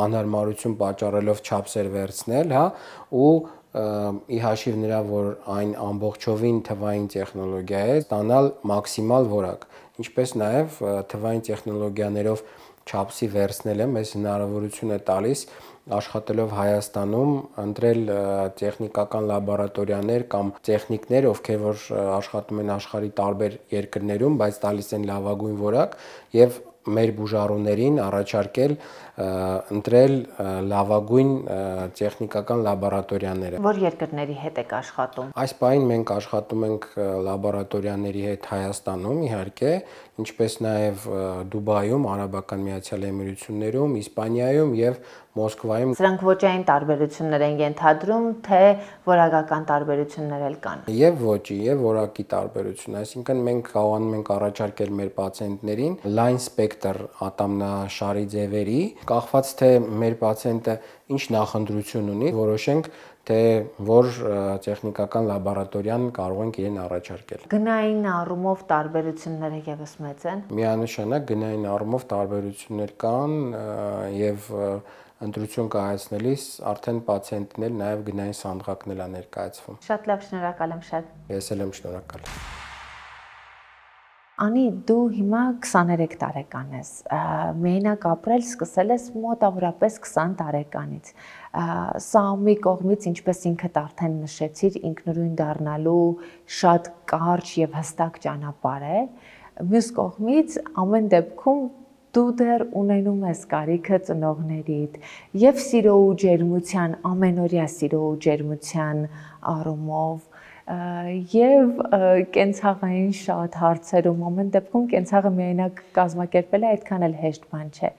անհարմարություն պատճառելով չափսեր վերցնել, հա, ու ի հաշիվ նրա, որ այն ամբողջովին թվային տեխնոլոգիա է, ստանալ մաքսիմալ որակ։ Ինչպես նաև թվային տեխնոլոգիաներով չափսի վերցնելը մեզ հնարավորություն է տալիս աշխատելով Հայաստանում ընտրել տեխնիկական լաբորատորիաներ կամ տեխնիկներ, ովքեր որ աշխատում են աշխարհի տարբեր երկրներում, բայց տալիս են լավագույն որակ եւ մեր բուժառուներին առաջարկել ընտրել լավագույն տեխնիկական լաբորատորիաները։ Որ երկրների հետ եք աշխատում։ Այս պահին մենք աշխատում ենք լաբորատորիաների հետ Հայաստանում, իհարկե, ինչպես նաև Դուբայում, Արաբական Միացյալ Էմիրություններում, Իսպանիայում եւ Մոսկվայում։ Սրանք ոճային տարբերություններ են ենթադրում, թե որակական տարբերություններ էլ կան։ Եվ ոճի, եւ որակի տարբերություն, այսինքն մենք կարողանում ենք առաջարկել մեր պացիենտներին լայն սպեկտր ատամնաշարի ձևերի, կախված թե մեր պացիենտը ինչ նախընտրություն ունի, որոշենք թե որ տեխնիկական լաբորատորիան կարող ենք իրեն առաջարկել։ Գնային առումով տարբերությունները եւս մեծ են։ Միանշանակ գնային առումով տարբերություններ կան եւ ընտրություն կայացնելիս արդեն պացիենտն էլ նաև գնային սանդղակն է ներկայացվում։ Շատ լավ, շնորհակալ եմ շատ։ Ես էլ եմ շնորհակալ։ Անի, դու հիմա 23 տարեկան ես, միայնակ ապրել սկսել ես մոտավորապես 20 տարեկանից։ Սա մի կողմից, ինչպես ինքդ արդեն նշեցիր, ինքնուրույն դառնալու շատ կարճ եւ հստակ ճանապարհ է։ Մյուս կողմից, ամեն դեպքում դու դեռ ունենում ես կարիքը ծնողներիդ եւ սիրո ու ջերմության, ամենօրյա սիրո ու ջերմության առումով եւ կենցաղային շատ հարցերում ամեն դեպքում կենցաղը միայնակ կազմակերպելը այդքան էլ հեշտ բան չէ։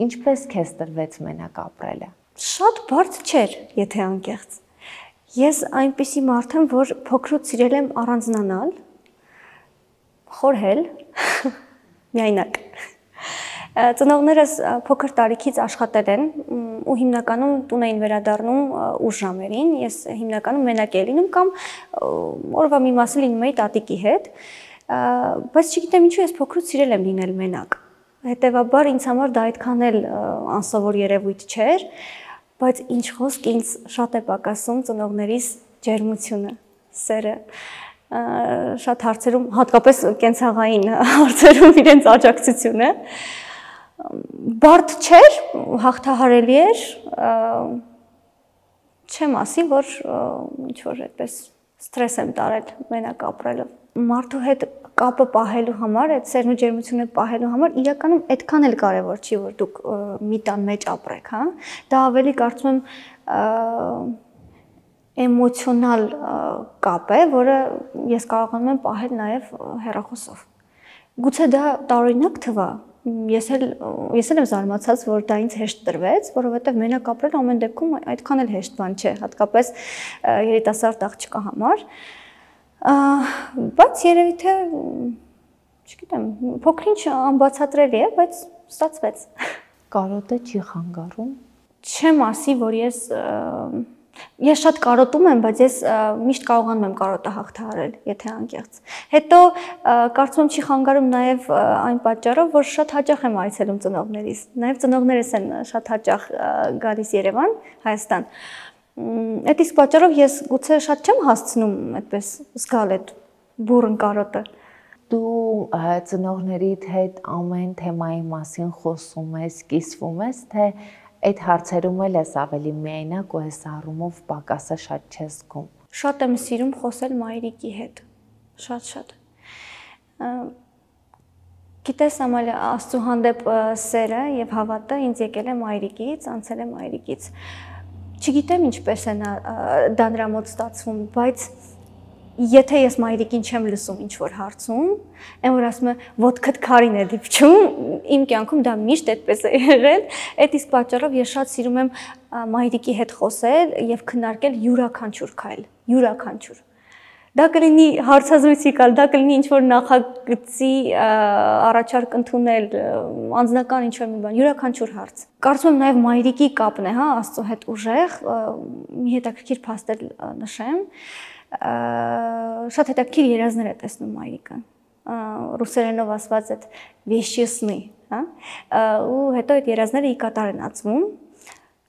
Ինչպես քեզ տրվեց մենակ ապրելը։ Շատ բարդ չէր, եթե անկեղծ։ Ես այնպիսի մարդ եմ, որ փոքրուց սիրել եմ առանձնանալ, խորհել, միայնակ։ Ծնողներս փոքր տարիքից աշխատել են ու հիմնականում տուն էին վերադառնում ուշ ժամերին, ես հիմնականում մենակ էի լինում կամ օրվա մի մասը լինում էի տատիկի հետ, բայց չգիտեմ ինչու ես փոքրուց սիրել եմ լինել մենակ։ Հետևաբար ինձ համար դա այդքան էլ անսովոր երևույթ չէր, բայց ինչ խոսք ինձ շատ է պակասում ծնողներիս ջերմությունը, սերը, շատ հարցերում, հատկապես կենցաղային հարցերում իրենց աջակցությունը։ Բարդ չէր, հաղթահարելի էր, չեմ ասի, որ ինչ-որ այդպես ստրես եմ տարել մենակ ապրելը։ Մարդու հետ կապը պահելու համար, այդ սերն ու ջերմությունը պահելու համար իրականում այդքան էլ կարևոր չի, որ դուք մի տան մեջ ապրեք, հա։ Դա ավելի կարծում եմ էմոցիոնալ կապ է, որը ես կարողանում եմ պահել նաև հեռախոսով։ Գուցե դա տարօրինակ թվա, ես էլ եմ զարմացած, որ դա ինձ հեշտ տրվեց, որովհետև մենակ ապրել ամեն դեպքում այդքան էլ հեշտ բան չէ, հատկապես երիտասարդ աղջկա համար, բայց երևի թե, չգիտեմ, փոքր-ինչ անբացատրելի է, բայց ստացվեց։ Կարոտը չի խանգարում։ Չեմ ասի, որ ես շատ կարոտում եմ, բայց ես միշտ կարողանում եմ կարոտը հաղթահարել, եթե անկեղծ։ Հետո կարծում եմ չի խանգարում նաև այն պատճառով, որ շատ հաճախ եմ այցելում ծնողներիս։ Նաև ծնողներս են շատ հաճախ գալիս Երևան, Հայաստան։ Այդ իսկ պատճառով ես գուցե շատ չեմ հասցնում այդպես զգալ այդ բուռն կարոտը։ Դու ծնողներիդ հետ ամեն թեմայի մասին խոսում ես, կիսվում ես, թե այդ հարցերում էլ ես ավելի միայնակ ու այս առումով պակասը շատ չես զգում։ Շատ եմ սիրում խոսել մայրիկի հետ, շատ։ Գիտես, Ամալիա, Աստծո հանդեպ սերը եւ հավատը ինձ եկել է մայրիկից, անցել է մայրիկից։ Չգիտեմ ինչպես է դա նրա մոտ ստացվում, բայց եթե ես մայրիկին չեմ լսում ինչ-որ հարցում, այն որ ասում է ոտքդ քարին է դիպչում, իմ կյանքում դա միշտ այդպես է եղել, այդ իսկ պատճառով ես շատ սիրում եմ մայրիկի հետ խոսել եւ քննարկել յուրաքանչյուր քայլ, յուրաքանչյուր։ Դա կլինի հարցազրույցիկալ, դա կլինի ինչ-որ նախագծի առաջարկ ընդունել, անձնական ինչ-որ մի բան, յուրաքանչյուր հարց։ Կարծում եմ նաև մայրիկի կապն է, հա, Աստծո հետ ուժեղ, մի հետաքրքիր փաստ նշեմ, շատ հետաքրքիր երազներ է տեսնում մայրիկան, ռուսերենով ասված այդ «վեշչեսնի», հա, ու հետո այդ երազները ի կատար են ածվում,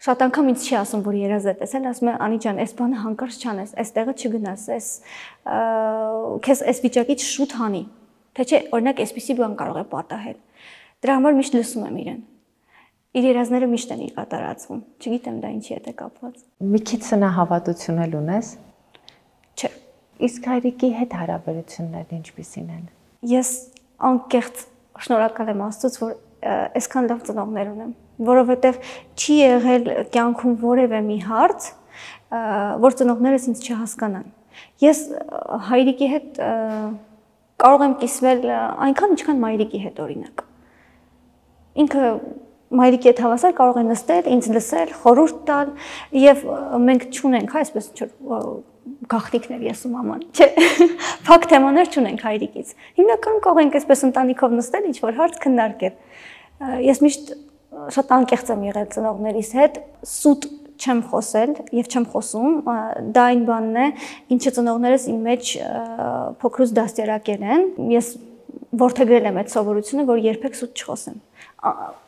Շատ անգամ ինձ չի ասում, որ երազ է տեսել, ասում է Անի ջան, այս բանը հանկարծ չանես, այստեղը չգնաս, քեզ այս վիճակից շուտ հանի, թե չէ, օրինակ այսպիսի բան կարող է պատահել։ Դրա համար միշտ լսում եմ իրեն։ Իր երազները միշտ են կատարածվում։ Չգիտեմ դա ինչի հետ է կապված։ Մի քիչ սնահավատություն էլ ունես։ Չէ։ Իսկ հայրիկի հետ հարաբերություններն ինչպիսին են։ Ես անկեղծ շնորհակալ եմ Աստծուց, որ այսքան լավ ծնողներ ունեմ, որովհետև չի եղել կյանքում որևէ մի հարց, որ ծնողներս ինձ չհասկանան։ Ես հայրիկի հետ կարող եմ կիսվել այնքան, ինչքան մայրիկի հետ օրինակ։ Ինքը մայրիկի հետ հավասար կարող է նստել, ինձ լսել, խորհուրդ տալ, եւ մենք չունենք, այսպես գաղտնիքներ ես ու մաման, չէ, փակ թեմաներ չունենք հայրիկից։ Հիմնականում կարող ենք այսպես ընտանիքով նստել, ինչ որ հարց քննարկել։ Ես միշտ շատ անկեղծ եմ եղել ծնողներիս հետ, սուտ չեմ խոսել եւ չեմ խոսում, դա այն բանն է, ինչը ծնողներս իմ մեջ փոքրուց դաստիարակել են։ Ես որդեգրել եմ այդ սովորությունը, որ երբեք սուտ չխոսեմ։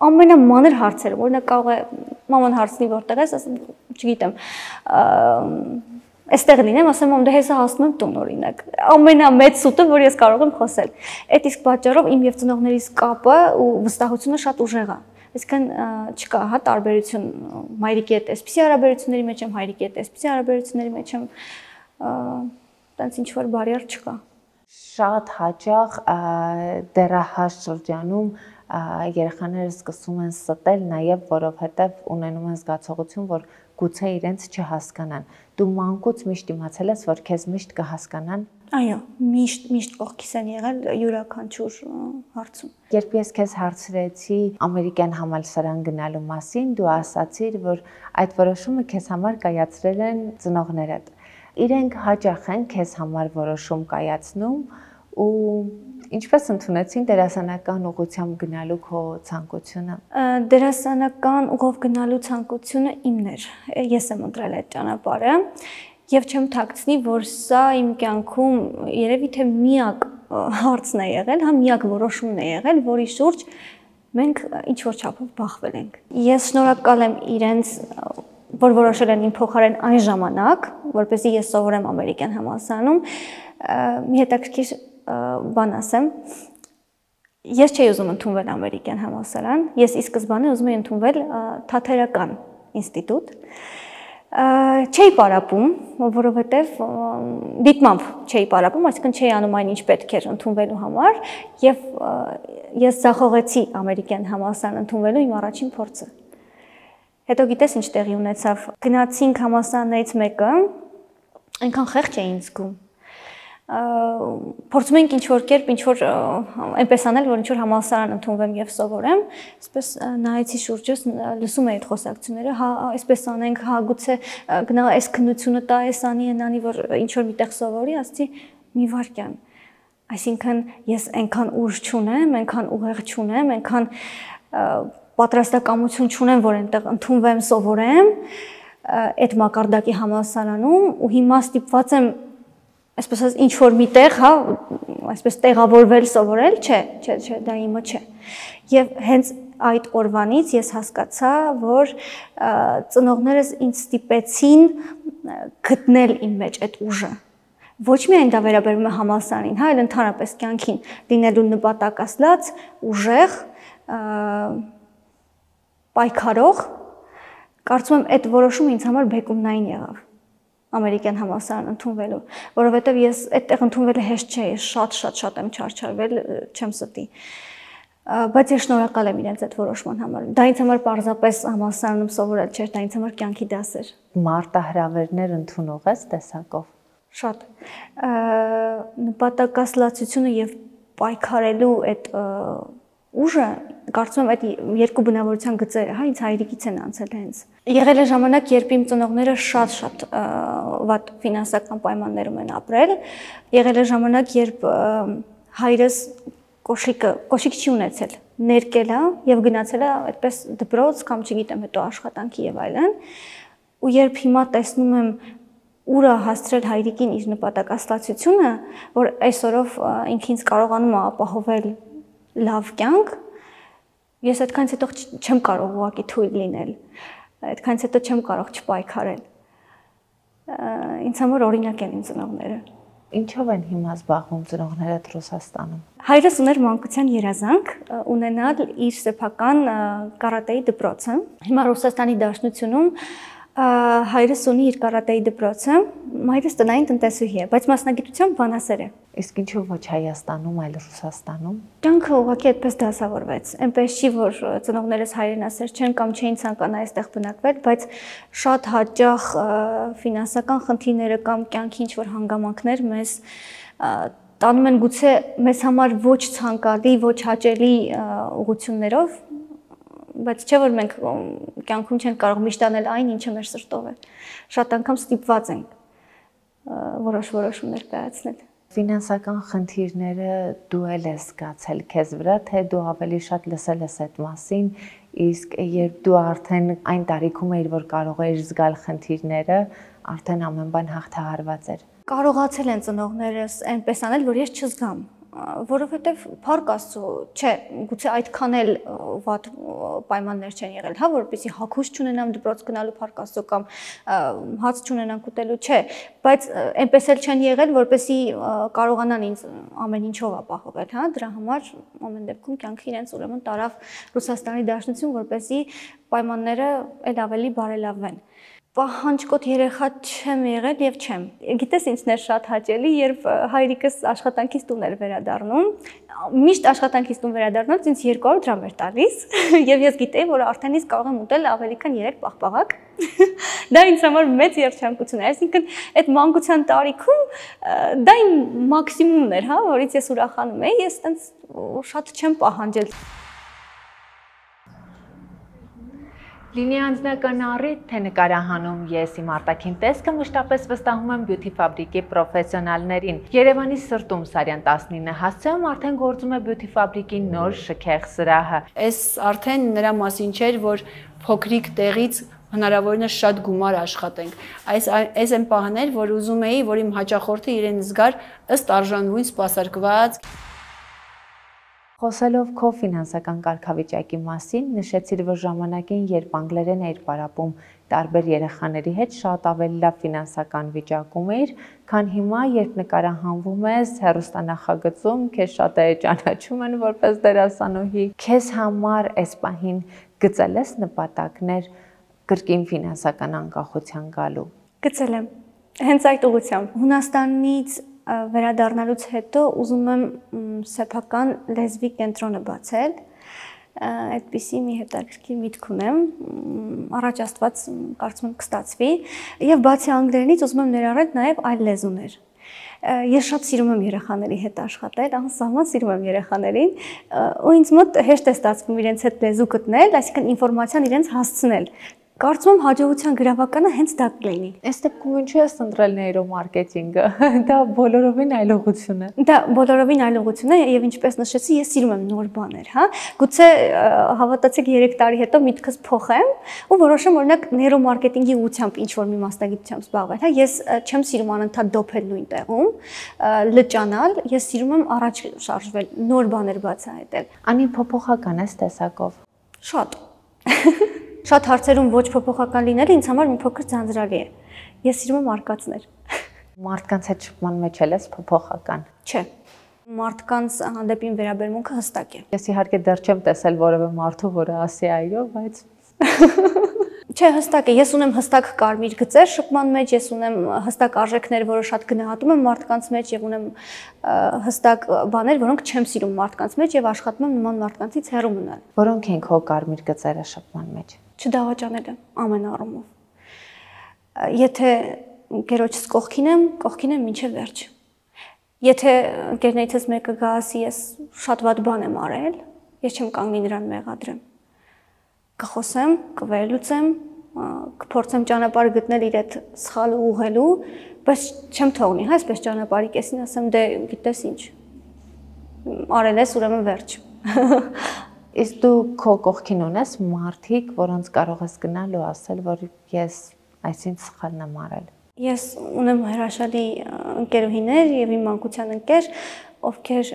Ամենամանր հարցերը, օրինակ կարող է մաման հարցնի որտեղ ես, ասեմ, չգիտեմ, այստեղ լինեմ, ասեմ, դե հեսա հասնում եմ տուն օրինակ։ Ամենամեծ սուտը, որ ես կարող եմ խոսել։ Այդ իսկ պատճառով իմ եւ ծնողներիս կապը ու վստահությունը շատ ուժեղ է։ Այսինքն չկա, հա, տարբերություն մայրիկի հետ այսպիսի հարաբերությունների մեջ եմ, հայրիկի հետ այսպիսի հարաբերությունների մեջ եմ, տենց ինչ որ բարիեր չկա։ Շատ հաճախ դեռահաս շրջանում երեխաները սկսում են ստել նաև որովհետև ունենում են զգացողություն, որ գուցե իրենց չհասկանան։ Դու մանկուց միշտ իմացել ես, որ քեզ միշտ կհասկանան։ Այո, միշտ կողքիս են եղել յուրաքանչյուր հարցում։ Երբ ես քեզ հարցրեցի ամերիկյան համալսարան գնալու մասին, դու ասացիր, որ այդ որոշումը քեզ համար կայացրել են ծնողներդ։ Իրենք հաճախ են քեզ համար որոշում կայացնում ու ինչպես ընդունեցին դերասանական ուղղությամբ գնալու քո ցանկությունը։ Դերասանական ուղով գնալու ցանկությունը իմն էր։ Ես եմ ընտրել այդ ճանապարհը եւ չեմ թաքցնի, որ սա իմ կյանքում երևի թե միակ հարցն է եղել, հա միակ որոշումն է եղել, որի շուրջ մենք ինչ որ չափով բախվել ենք։ Ես շնորհակալ եմ իրենց, որ որոշել են իմ փոխարեն այն ժամանակ, որպեսզի ես սովորեմ ամերիկյան համալսարանում, մի հետաքրքիր բան ասեմ, ես չէի ուզում ընդունվել ամերիկյան համալսարան, ես ի սկզբանե ուզում էի ընդունվել թատերական ինստիտուտ, չէի պարապում, որովհետև դիտմամբ չէի պարապում, այսինքն չէի անում այն, ինչ պետք էր ընդունվելու համար, եւ ես ձախողեցի ամերիկյան համալսարան ընդունվելու իմ առաջին փորձը։ Հետո գիտես ինչ տեղի ունեցավ, գնացինք համալսարաններից մեկը, այնքան խեղճ էի ինձ զգում։ Փորձում ենք ինչ-որ կերպ, ինչ-որ այնպես անել, որ ինչ-որ համալսարան ընդունվեմ եւ սովորեմ, այսպես նայեցի շուրջս, լսում էի այդ խոսակցությունները, հա, այսպես անենք, հա, գուցե գնա այս քննությունը տա, այս անի, որ ինչ-որ միտեղ սովորի, ասացի մի վարքյան։ Այսինքն ես այնքան ուժ չունեմ, այնքան ուղեղ չունեմ, այնքան պատրաստակամություն չունեմ, որ այնտեղ ընդունվեմ, սովորեմ այդ մակարդակի համալսարանում ու հիմա ստիպված եմ այսպես ասած ինչ որ միտեղ, հա, այսպես տեղավորվել, սովորել, չէ, դա իմը չէ։ Եվ հենց այդ օրվանից ես հասկացա, որ ծնողներս ինձ ստիպեցին գտնել իմ մեջ այդ ուժը։ Ոչ միայն դա վերաբերում է համալսարանին, հա, այլ ընդհանրապես կյանքին լինելու նպատակասլաց, ուժեղ, պայքարող, կարծում եմ այդ որոշումը ինձ համար բեկումնային եղավ ամերիկյան համալսարան ընդունվելու, որովհետև ես այդտեղ ընդունվելը հեշտ չէ, շատ եմ չարչարվել, չեմ ստի։ Բայց ես շնորհակալ եմ իրենց այդ որոշման համար։ Դա ինձ համար պարզապես համալսարանում սովորել չէր, դա ինձ համար կյանքի դաս էր։ Մարտահրավերներ ընդունող ես տեսակով։ Շատ։ Նպատակասլացությունը եւ պայքարելու այդ ուժը, կարծում եմ այդ երկու բնավորության գծերը, հա, ինձ հայրիկից են անցել հենց։ Եղել է ժամանակ, երբ իմ ծնողները շատ վատ ֆինանսական պայմաններում են ապրել։ Եղել է ժամանակ, երբ հայրս կոշիկ չի ունեցել, ներկել է եւ գնացել է այդպես դպրոց կամ չգիտեմ, հետո աշխատանքի եւ այլն։ Ու երբ հիմա տեսնում եմ ուր է հասցրել հայրիկին իր նպատակասլացությունը, որ այսօրով ինքը ինձ կարողանում է ապահովել լավ կյանք, ես այդքանից հետո չեմ կարող ուղղակի թույլ լինել։ այդքանից հետո չեմ կարող չպայքարել։ Ինձ համար օրինակ են իմ ծնողները։ Ինչով են հիմա զբաղվում ծնողներդ Ռուսաստանում։ Հայրս ուներ մանկության երազանք ունենալ իր սեփական կարատեի դպրոցը։ Հիմա Ռուսաստանի Դաշնությունում հայրս ունի իր կարատեի դպրոցը, մայրս տնային տնտեսուհի է, բայց մասնագիտությամբ բանասեր է։ Իսկ ինչու ոչ Հայաստանում, այլ Ռուսաստանում։ Կյանքը ուղղակի այդպես դասավորվեց։ Այնպես չի, որ ծնողներս հայրենասեր չեն կամ չէին ցանկանա այստեղ բնակվել, բայց շատ հաճախ ֆինանսական խնդիրները կամ կյանքի ինչ-որ հանգամանքներ մեզ տանում են գուցե մեզ համար ոչ ցանկալի, ոչ հաճելի ուղղություններով, բայց չէ որ մենք կյանքում չենք կարող միշտ անել այն, ինչը մեր սրտով է։ Շատ անգամ ստիպված ենք որոշ որոշումներ կայացնել։ Ֆինանսական խնդիրները դու էլ ես զգացել քեզ վրա, թե դու ավելի շատ լսել ես այդ մասին, իսկ երբ դու արդեն այն տարիքում էիր, որ կարող էիր զգալ խնդիրները, արդեն ամեն բան հաղթահարված էր։ Կարողացել են ծնողներս այնպես անել, որ ես չզգամ, որովհետև փառք Աստծո, չէ, գուցե այդքան էլ վատ պայմաններ չեն եղել, հա, որպեսզի հագուստ չունենամ դպրոց գնալու փառք Աստծո կամ հաց չունենամ ուտելու, չէ, բայց այնպես էլ չեն եղել, որպեսզի կարողանան ինձ ամեն ինչով ապահովել, հա, դրա համար ամեն դեպքում կյանքը իրենց ուրեմն տարավ Ռուսաստանի Դաշնություն, որպեսզի պայմանները էլ ավելի բարելավվեն։ Պահանջկոտ երեխա չեմ եղել եւ չեմ։ Գիտես ինչն է շատ հաճելի, երբ հայրիկս աշխատանքից տուն էր վերադառնում, միշտ աշխատանքից տուն վերադառնալուց ինձ 200 դրամ էր տալիս եւ ես գիտեի, որ արդեն իսկ կարող եմ ուտել ավելի քան 3 պաղպաղակ։ Դա ինձ համար մեծ երջանկություն էր, այսինքն այդ մանկության տարիքում դա իմ մաքսիմումն էր, հա, որից ես ուրախանում էի, ես այտենց շատ չեմ պահանջել։ Լինի անձնական առիթ, թե նկարահանում ես իմ արտաքին տեսքը մշտապես վստահում եմ բյութի ֆաբրիկի պրոֆեսիոնալներին։ Երևանի սրտում Սարյան 19 հասցեում արդեն գործում է բյութի ֆաբրիկի նոր շքեղ սրահը։ Այս արդեն նրա մասին չէր, որ փոքրիկ տեղից հնարավորինս շատ գումար աշխատենք։ Այս այն պահն էր, որ ուզում էի, որ իմ հաճախորդը իրեն զգար ըստ արժանվույն սպասարկված։ Խոսելով քո ֆինանսական կարգավիճակի մասին, նշեցիր, որ ժամանակին, երբ անգլերեն էիր պարապում տարբեր երեխաների հետ, շատ ավելի լավ ֆինանսական վիճակում էիր, քան հիմա, երբ նկարահանվում ես հեռուստանախագծում, քեզ շատերը ճանաչում են որպես դերասանուհի։ Քեզ համար այս պահին գծել ես նպատակներ կրկին ֆինանսական անկախության գալու։ Գծել եմ։ Հենց այդ ուղղությամբ Հունաստանից վերադառնալուց հետո ուզում եմ սեփական լեզվի կենտրոնը բացել, այդպիսի մի հետաքրքիր միտք ունեմ, առաջ Աստված կարծում եմ կստացվի, եւ բացի անգլերենից ուզում եմ ներառել նաեւ այլ լեզուներ։ Ես շատ սիրում եմ երեխաների հետ աշխատել, անսահման սիրում եմ երեխաներին, ու ինձ մոտ հեշտ է ստացվում իրենց հետ լեզու գտնել, այսինքն ինֆորմացիան իրենց հասցնել։ Կարծում եմ հաջողության գրավականը հենց դա կլինի։ Այս դեպքում ինչու ես ընտրել նեյրոմարկետինգը։ Դա բոլորովին այլ ուղղություն է։ Դա բոլորովին այլ ուղղություն է եւ ինչպես նշեցի, ես սիրում եմ նոր բաներ, հա։ Գուցե հավատացեք 3 տարի հետո միտքս փոխեմ ու որոշեմ օրինակ նեյրոմարկետինգի ուղղությամբ ինչ որ մի մասնագիտությամբ զբաղվել, հա։ Ես չեմ սիրում անընդհատ դոփել նույն տեղում, լճանալ, ես սիրում եմ առաջ շարժվել, նոր բաներ բացահայտել։ Անի փոփոխական ես տեսակով։ Շատ։ Շատ հարցերում ոչ փոփոխական լինելը ինձ համար մի փոքր ձանձրալի է։ Ես սիրում եմ արկածներ։ Մարդկանց հետ շփման մեջ ես փոփոխական։ Չէ։ Մարդկանց հանդեպ վերաբերմունքը հստակ է։ Ես իհարկե դեռ չեմ տեսել որևէ մարդու, որը ասի այո, բայց Չէ, հստակ է։ Ես ունեմ հստակ կարմիր գծեր շփման մեջ, ես ունեմ հստակ արժեքներ, որը շատ գնահատում եմ մարդկանց մեջ եւ ունեմ հստակ բաներ, որոնք չեմ սիրում մարդկանց մեջ եւ աշխատում եմ նման մարդկանցից հեռու մնալ։ Որոնք են քո կարմիր գծերը շփման մեջ։ Չդավաճանելը ամեն առումով։ Եթե գերոջս կողքին եմ մինչև վերջ։ Եթե ընկերներիցս մեկը գա ասի ես շատ վատ բան եմ արել, ես չեմ կանգնի նրան մեղադրեմ։ Կխոսեմ, կվերլուծեմ, կփորձեմ ճանապարհ գտնել իր այդ սխալը ուղղելու, բայց չեմ թողնի, հա, այսպես ճանապարհի կեսին ասեմ, դե գիտես ինչ։ Արել ես, ուրեմն վերջ։ Իսկ դու քո կողքին ունես մարդիկ, որոնց կարող ես գնալ ու ասել, որ ես այսինչ սխալն եմ արել։ Ես ունեմ հրաշալի ընկերուհիներ եւ իմ մանկության ընկեր, ովքեր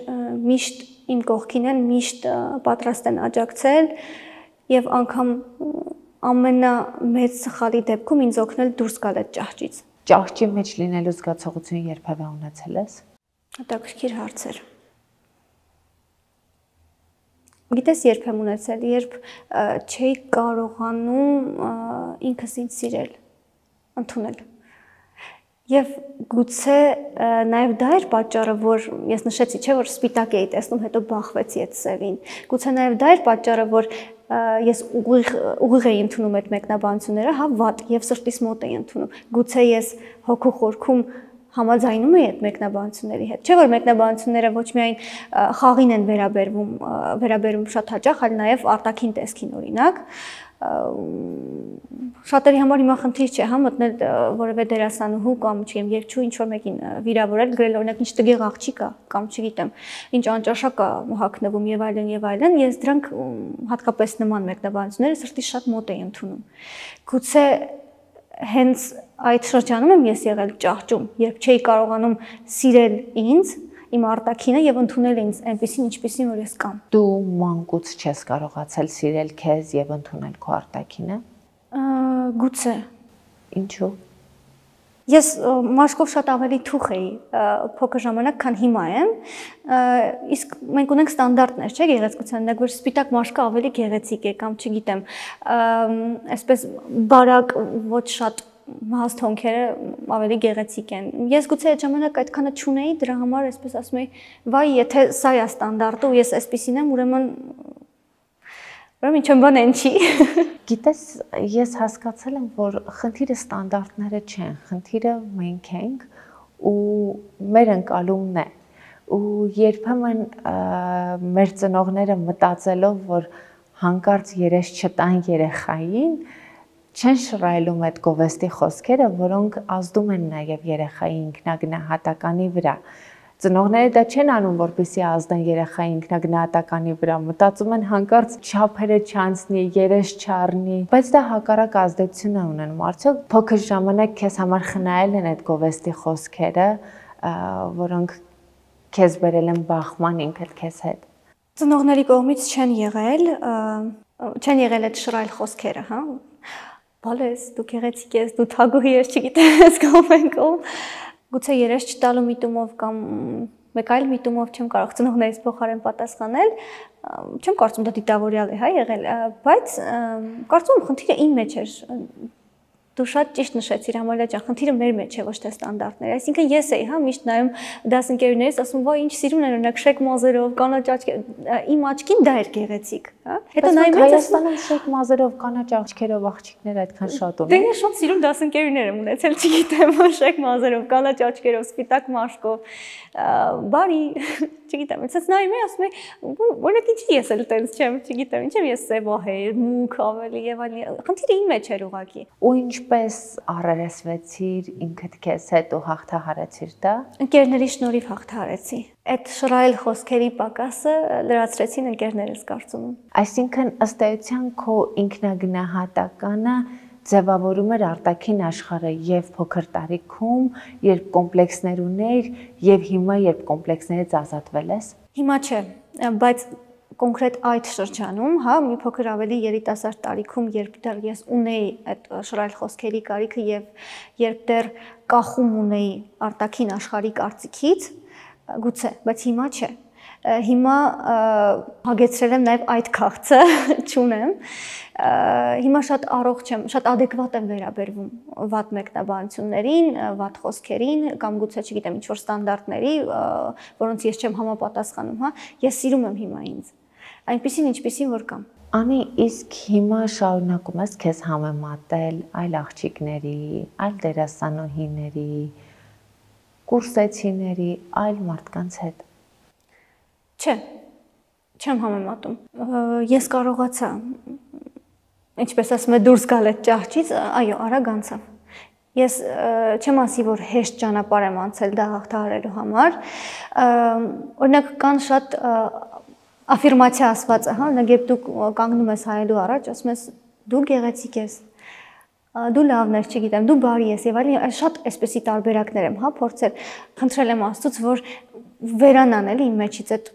միշտ իմ կողքին են, միշտ պատրաստ են աջակցել եւ անգամ ամենամեծ սխալի դեպքում ինձ օգնել դուրս գալ այդ ճահճից։ Ճահճի մեջ լինելու զգացողություն երբևէ ունեցել ես։ Հետաքրքիր հարց էր։ Գիտես երբ եմ ունեցել, երբ չէի կարողանում ինքս ինձ սիրել, ընդունել։ Եվ գուցե նաև դա էր պատճառը, որ ես նշեցի, չէ, որ սպիտակ էի տեսնում, հետո բախվեցի այդ սևին։ Գուցե նաև դա էր պատճառը, որ ես ուղիղ էի ընդունում այդ մեկնաբանությունները, հա, վատ եւ սրտիս մոտ էի ընդունում։ Գուցե ես հոգու խորքում համաձայնում էի այդ մեկնաբանությունների հետ։ Չէ՞ որ մեկնաբանությունները ոչ միայն խաղին են վերաբերում շատ հաճախ, այլ նաև արտաքին տեսքին, օրինակ։ Շատերի համար հիմա խնդիր չէ, հա, մտնել որևէ դերասանուհու կամ չգիտեմ, երգչու ինչ որ մեկին վիրավորել, գրել օրինակ ինչ տգեղ աղջիկ է կամ չգիտեմ, ինչ անճաշակ է հագնվում եւ այլն եւ այլն, ես դրանք հատկապես նման մեկնաբանությունները սրտից շատ մոտ էի ընդունում։ Գուցե հենց այդ շրջանում եմ ես եղել ճահճում, երբ չէի կարողանում սիրել ինձ, իմ արտաքինը եւ ընդունել ինձ այնպեսին, ինչպեսին որ ես կամ։ Դու մանկուց չես կարողացել սիրել քեզ եւ ընդունել քո արտաքինը։ Գուցե։ Ինչու։ Ես մաշկով շատ ավելի թուխ էի փոքր ժամանակ, քան հիմա եմ։ Իսկ մենք ունենք ստանդարտներ, չէ՞, գեղեցկության, օրինակ որ սպիտակ մաշկը ավելի գեղեցիկ է կամ չգիտեմ, այսպես բարակ ոչ շատ հաստ հոնքերը ավելի գեղեցիկ են։ Ես գուցե այդ ժամանակ այդքանը չունեի, դրա համար այսպես ասում էի, վայ, եթե սա է ստանդարտը ու ես այսպեսին եմ, ուրեմն ինչեմ բան են չի։ Գիտես, ես հասկացել եմ, որ խնդիրը ստանդարտները չեն, խնդիրը մենք ենք ու մեր ընկալումն է։ Ու երբեմն մեր ծնողները մտածելով, որ հանկարծ երես չտան երեխային, չեն շռայլում այդ գովեստի խոսքերը, որոնք ազդում են նաև երեխայի ինքնագնահատականի վրա։ Ծնողները դա չեն անում, որպեսզի ազդեն երեխայի ինքնագնահատականի վրա, մտածում են հանկարծ չափերը չանցնի, երես չառնի, բայց դա հակառակ ազդեցություն է ունենում։ Արդյոք փոքր ժամանակ քեզ համար խնայել են այդ գովեստի խոսքերը, որոնք քեզ բերել են բախման ինքդ քեզ հետ։ Ծնողների կողմից չեն եղել այդ շռայլ խոսքերը, հա։ Բալես, դու գեղեցիկ ես, դու թագուհի ես, չգիտես կամ եկող։ Գուցե երես չտալու միտումով կամ մեկ այլ միտումով չեմ կարող ծնողներից փոխարեն պատասխանել, չեմ կարծում դա դիտավորյալ է, հա, եղել, բայց կարծում եմ խնդիրը իմ մեջ էր։ Դու շատ ճիշտ նշեցիր, Ամալիա ջան, խնդիրը մեր մեջ է, ոչ թե ստանդարտները։ Այսինքն ես էի, հա, միշտ նայում դասընկերուներիս, ասում, «Վայ, ինչ սիրուն են, օրինակ շեկ մազերով, կանաչ աչքեր», իմ աչքին դա էր գեղեցիկ, հա։ Հետո նայում եմ Հայաստանում շեկ մազերով, կանաչ աչքերով աղջիկներ այդքան շատ ունեն։ Դե ես շատ սիրուն դասընկերուներ եմ ունեցել, չգիտեմ, շեկ մազերով, կանաչ աչքերով, սպիտակ մաշկով, բարի, չգիտեմ, ես նայում եմ, ասում եմ, օրինակ ինչի ես էլ տենց չեմ, չգիտեմ, ինչեմ ես սևահեր, մուգ ավելի եւ այլն։ Խնդիրը իմ մեջ էր ուղղակի։ Ու ինչպես առերեսվեցիր ինքդ քեզ հետ ու հաղթահարեցիր դա։ Ընկերների շնորհիվ հաղթահարեցի։ Այդ շռայլ խոսքերի պակասը լրացրեցին ընկերներս, կարծում եմ։ Այսինքն ըստ էության քո ինքնագնահատականը ձևավորում էր արտաքին աշխարհը եւ փոքր տարիքում, երբ կոմպլեքսներ ուներ, եւ հիմա երբ կոմպլեքսներից ազատվել ես։ Հիմա չէ, բայց կոնկրետ այդ շրջանում, հա, մի փոքր ավելի երիտասարդ տարիքում, երբ դեռ ես ունեի այդ շռայլ խոսքերի կարիքը եւ երբ դեռ կախում ունեի արտաքին աշխարհի կարծիքից, գուցե, բայց հիմա չէ։ Հիմա հագեցրել եմ նաև այդ քաղցը, չունեմ։ Հիմա շատ առողջ եմ, շատ adekvat եմ վերաբերվում վատ մեկնաբանություններին, վատ խոսքերին կամ գուցե չգիտեմ ինչ-որ ստանդարտների, որոնց ես չեմ համապատասխանում, հա։ Ես սիրում եմ հիմա ինձ։ Այնպիսին, ինչպիսին որ կամ։ Անի, իսկ հիմա շարունակում ես քեզ համեմատել այլ աղջիկների, այլ դերասանուհիների, կուրսեցիների, այլ մարդկանց հետ։ Չէ, չեմ համեմատում։ Ես կարողացա, ինչպես ասում է, դուրս գալ այդ ճահճից, այո, արագ անցավ։ Ես չեմ ասի, որ հեշտ ճանապարհ եմ անցել դա հաղթահարելու համար։ Օրինակ կան շատ աֆիրմացիա ասվածը, հա, օրինակ երբ դու կանգնում ես հայելու առաջ, ասում ես դու գեղեցիկ ես, դու լավն ես, չգիտեմ, դու բարի ես եւ այլն, շատ այսպեսի տարբերակներ եմ, հա, փորձել, խնդրել եմ Աստծուց, որ վերանան էլի իմ մեջից այդ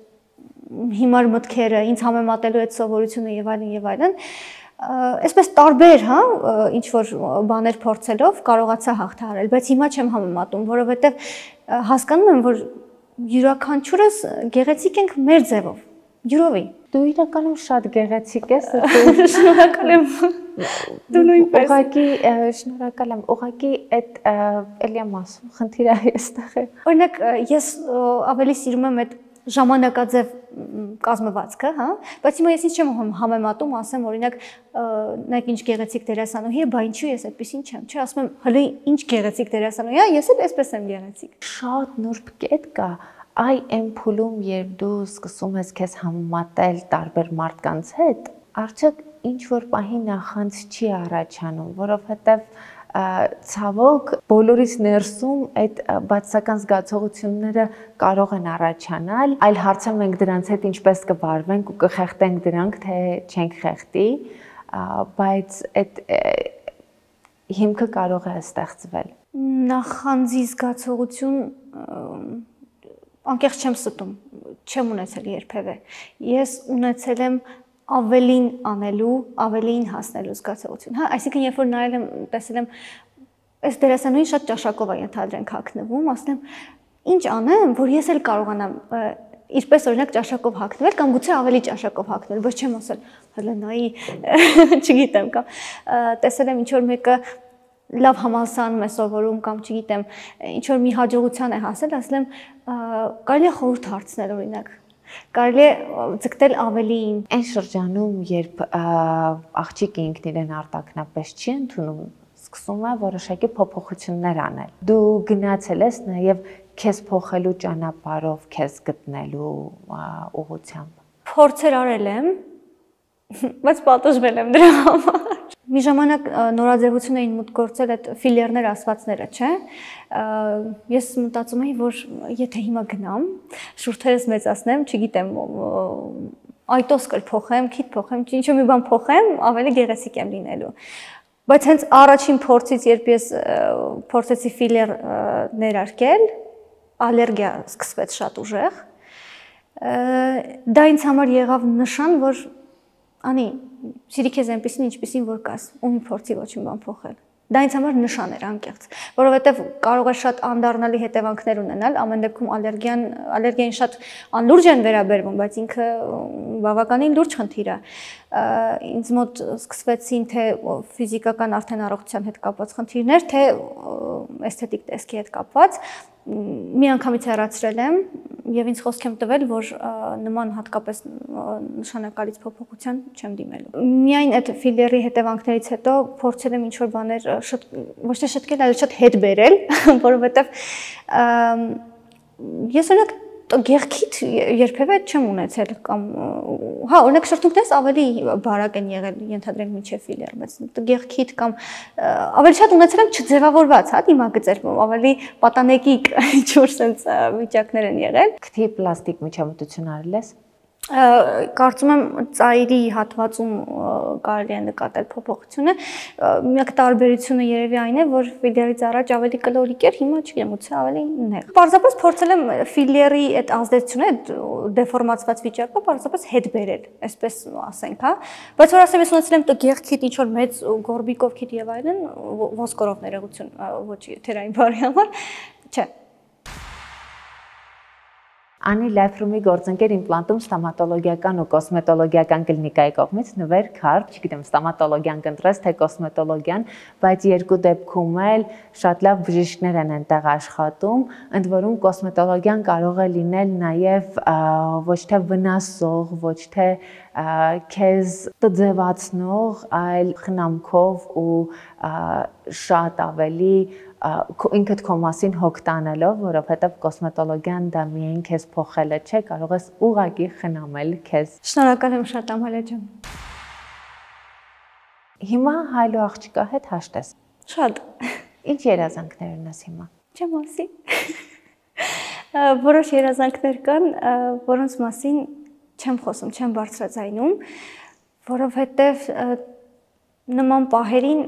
հիմար մտքերը, ինձ համեմատելու այդ սովորությունը եւ այլն, Այսպես տարբեր, հա, ինչ որ բաներ փորձելով կարողացա հաղթահարել, բայց հիմա չեմ համեմատում, որովհետև հասկանում եմ, որ յուրաքանչյուրս գեղեցիկ ենք մեր ձևով, յուրովի։ Դու իրականում շատ գեղեցիկ ես։ Շնորհակալ եմ։ Դու նույնպես։ Ուղղակի շնորհակալ եմ։ Ուղղակի այդ էլի եմ ասում, խնդիրը այստեղ է։ Օրինակ, ես ավելի սիրում եմ այդ ժամանակաձև կազմվածքը, հա, բայց հիմա ես ինչ չեմ համեմատում, ասեմ, օրինակ, նայեք ինչ գեղեցիկ դերասանուհի է, բա ինչու ես այդպեսին չեմ, չէ, ասում եմ, հələ ինչ գեղեցիկ դերասանուհի է, ես էլ այսպես եմ գեղեցիկ։ Շատ նուրբ կետ կա, այ այն փուլում, երբ դու սկսում ես քեզ համեմատել տարբեր մարդկանց հետ, արդյոք ինչ որ պահի նախանց չի առաջանում, որովհետև ցավոք բոլորիս ներսում այդ բացասական զգացողությունները կարող են առաջանալ, այլ հարցը մենք դրանց հետ ինչպես կվարվենք ու կխեղտենք դրանք, թե չենք խեղտի, բայց այդ հիմքը կարող է ստեղծվել։ Նախանձի զգացողություն անկեղծ չեմ ստում, չեմ ունեցել երբևէ։ Ես ունեցել եմ ավելին անելու, ավելին հասնելու զգացողություն։ Հա, այսինքն երբ որ նայել եմ, տեսել եմ, այս դերասանուհին շատ ճաշակով է ենթադրենք հագնվում, ասում եմ, ինչ անեմ, որ ես էլ կարողանամ ինչպես օրինակ ճաշակով հագնվել կամ գուցե ավելի ճաշակով հագնել, բայց չեմ ասել, հələ նայի, չգիտեմ, կամ տեսել եմ ինչ որ մեկը լավ համալսարանում է սովորում կամ չգիտեմ, ինչ որ մի հաջողության է հասել, ասել եմ, կարելի է խորհուրդ հարցնել օրինակ։ Կարելի է ձգտել ավելին։ Այն շրջանում, երբ աղջիկը ինքն իրեն արտակնապես չի ընդունում, սկսում է որոշակի փոփոխություններ անել։ Դու գնացել ես նաև քեզ փոխելու ճանապարհով, քեզ գտնելու ուղղությամբ։ Փորձեր արել եմ, բայց պատժվել եմ դրա համար։ Մի ժամանակ նորաձևություն էին մուտք գործել այդ ֆիլերներ ասվածները, չէ։ Ես մտածում էի, որ եթե հիմա գնամ, շուրթերս մեծացնեմ, չգիտեմ, այտոս կփոխեմ, քիթ փոխեմ, ինչ-որ մի բան փոխեմ, ավելի գեղեցիկ եմ լինելու։ Բայց հենց առաջին փորձից, երբ ես փորձեցի ֆիլեր ներարկել, ալերգիա սկսվեց շատ ուժեղ։ Դա ինձ համար եղավ նշան, որ անի, սիրի քեզ այնպեսին, ինչպեսին որ կաս, ու մի փորձի ոչ մի բան փոխել։ Դա ինձ համար նշան էր անկեղծ, որովհետև կարող է շատ անդառնալի հետևանքներ ունենալ, ամեն դեպքում ալերգիային շատ անլուրջ են վերաբերվում, բայց ինքը բավականին լուրջ խնդիր է։ Ինձ մոտ սկսվեցին թե ֆիզիկական արդեն առողջության հետ կապված խնդիրներ, թե էսթետիկ տեսքի հետ կապված։ Մի անգամից հեռացրել եմ եւ ինձ խոսք եմ տվել, որ նման հատկապես նշանակալից փոփոխության չեմ դիմելու։ Միայն այդ ֆիլերի հետևանքներից հետո փորձել եմ ինչ-որ բաներ ոչ թե շտկել, այլ շատ հետ բերել, որովհետեւ ես օրինակ գեղքիթ երբևէ չեմ ունեցել կամ հա օրինակ շրթունքներս ավելի բարակ են եղել ենթադրենք միջև ֆիլեր, բայց գեղքիթ կամ ավելի շատ ունեցել եմ չձևավորված, հա դիմագծեր, ավելի պատանեկիկ ինչ-որ sense վիճակներ են եղել։ Քթի պլաստիկ միջամտություն արել ես։ Կարծում եմ ծայրի հատվածում կարելի է նկատել փոփոխությունը։ Միակ տարբերությունը երևի այն է, որ ֆիլերից առաջ ավելի կլորիկ էր, հիմա չգիտեմ, ուցե ավելի նեղ։ Պարզապես փորձել եմ ֆիլերի այդ ազդեցությունը, այդ դեֆորմացված վիճակը պարզապես հետ բերել, այսպես ասենք, հա։ Բայց որ ասեմ, ես ունեցել եմ գեղքիթ, ինչ որ մեծ գորբիկով քիթ եւ այլն, ոսկորով ներողություն, ոչ թերային բարի համար, չէ։ Անի Life-Room-ի գործընկեր իմպլանտում ստոմատոլոգիական ու կոսմետոլոգիական կլինիկայի կողմից նվեր քարտ, չգիտեմ, ստոմատոլոգիան կընտրես, թե կոսմետոլոգիան, բայց երկու դեպքում էլ շատ լավ բժիշկներ են այնտեղ աշխատում, ընդ որում կոսմետոլոգիան կարող է լինել նաև ոչ թե վնասող, ոչ թե քեզ տձևացնող, այլ խնամքով ու շատ ավելի ինքդ քո մասին հոգ տանելով, որովհետև կոսմետոլոգիան դա միայն քեզ փոխելը չէ, կարող ես ուղղակի խնամել քեզ։ Շնորհակալ եմ շատ Ամալիա ջան։ Հիմա հայլու աղջկա հետ հաշտ ես։ Շատ։ Ինչ երազանքներ ունես հիմա։ Չեմ ասի։ Որոշ երազանքներ կան, որոնց մասին չեմ խոսում, չեմ բարձրաձայնում, որովհետև նման պահերին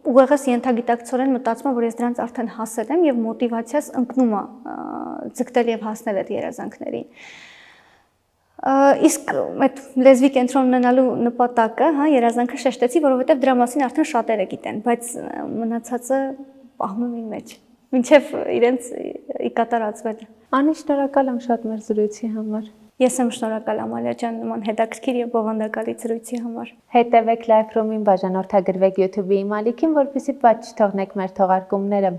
ուղեղս ենթագիտակցորեն մտածում եմ, որ ես դրանց արդեն հասել եմ եւ մոտիվացիաս ընկնում է ձգտել եւ հասնել այդ երազանքներին։ Իսկ այդ լեզվի կենտրոն ունենալու նպատակը, հա, երազանքը շեշտեցի, որովհետև դրա մասին արդեն շատերը գիտեն, բայց մնացածը պահում եմ մեջ, մինչև իրենց ի կատարածվելը։ Անի, շնորհակալ եմ շատ մեր զրույցի համար։ Ես եմ շնորհակալ Ամալիա ջան նման հետաքրքիր եւ բովանդակալի զրույցի համար։ Հետևեք Live Room-ին, բաժանորդագրվեք YouTube-ի իմ ալիքին, որպեսզի պատճ չթողնեք մեր թողարկումները։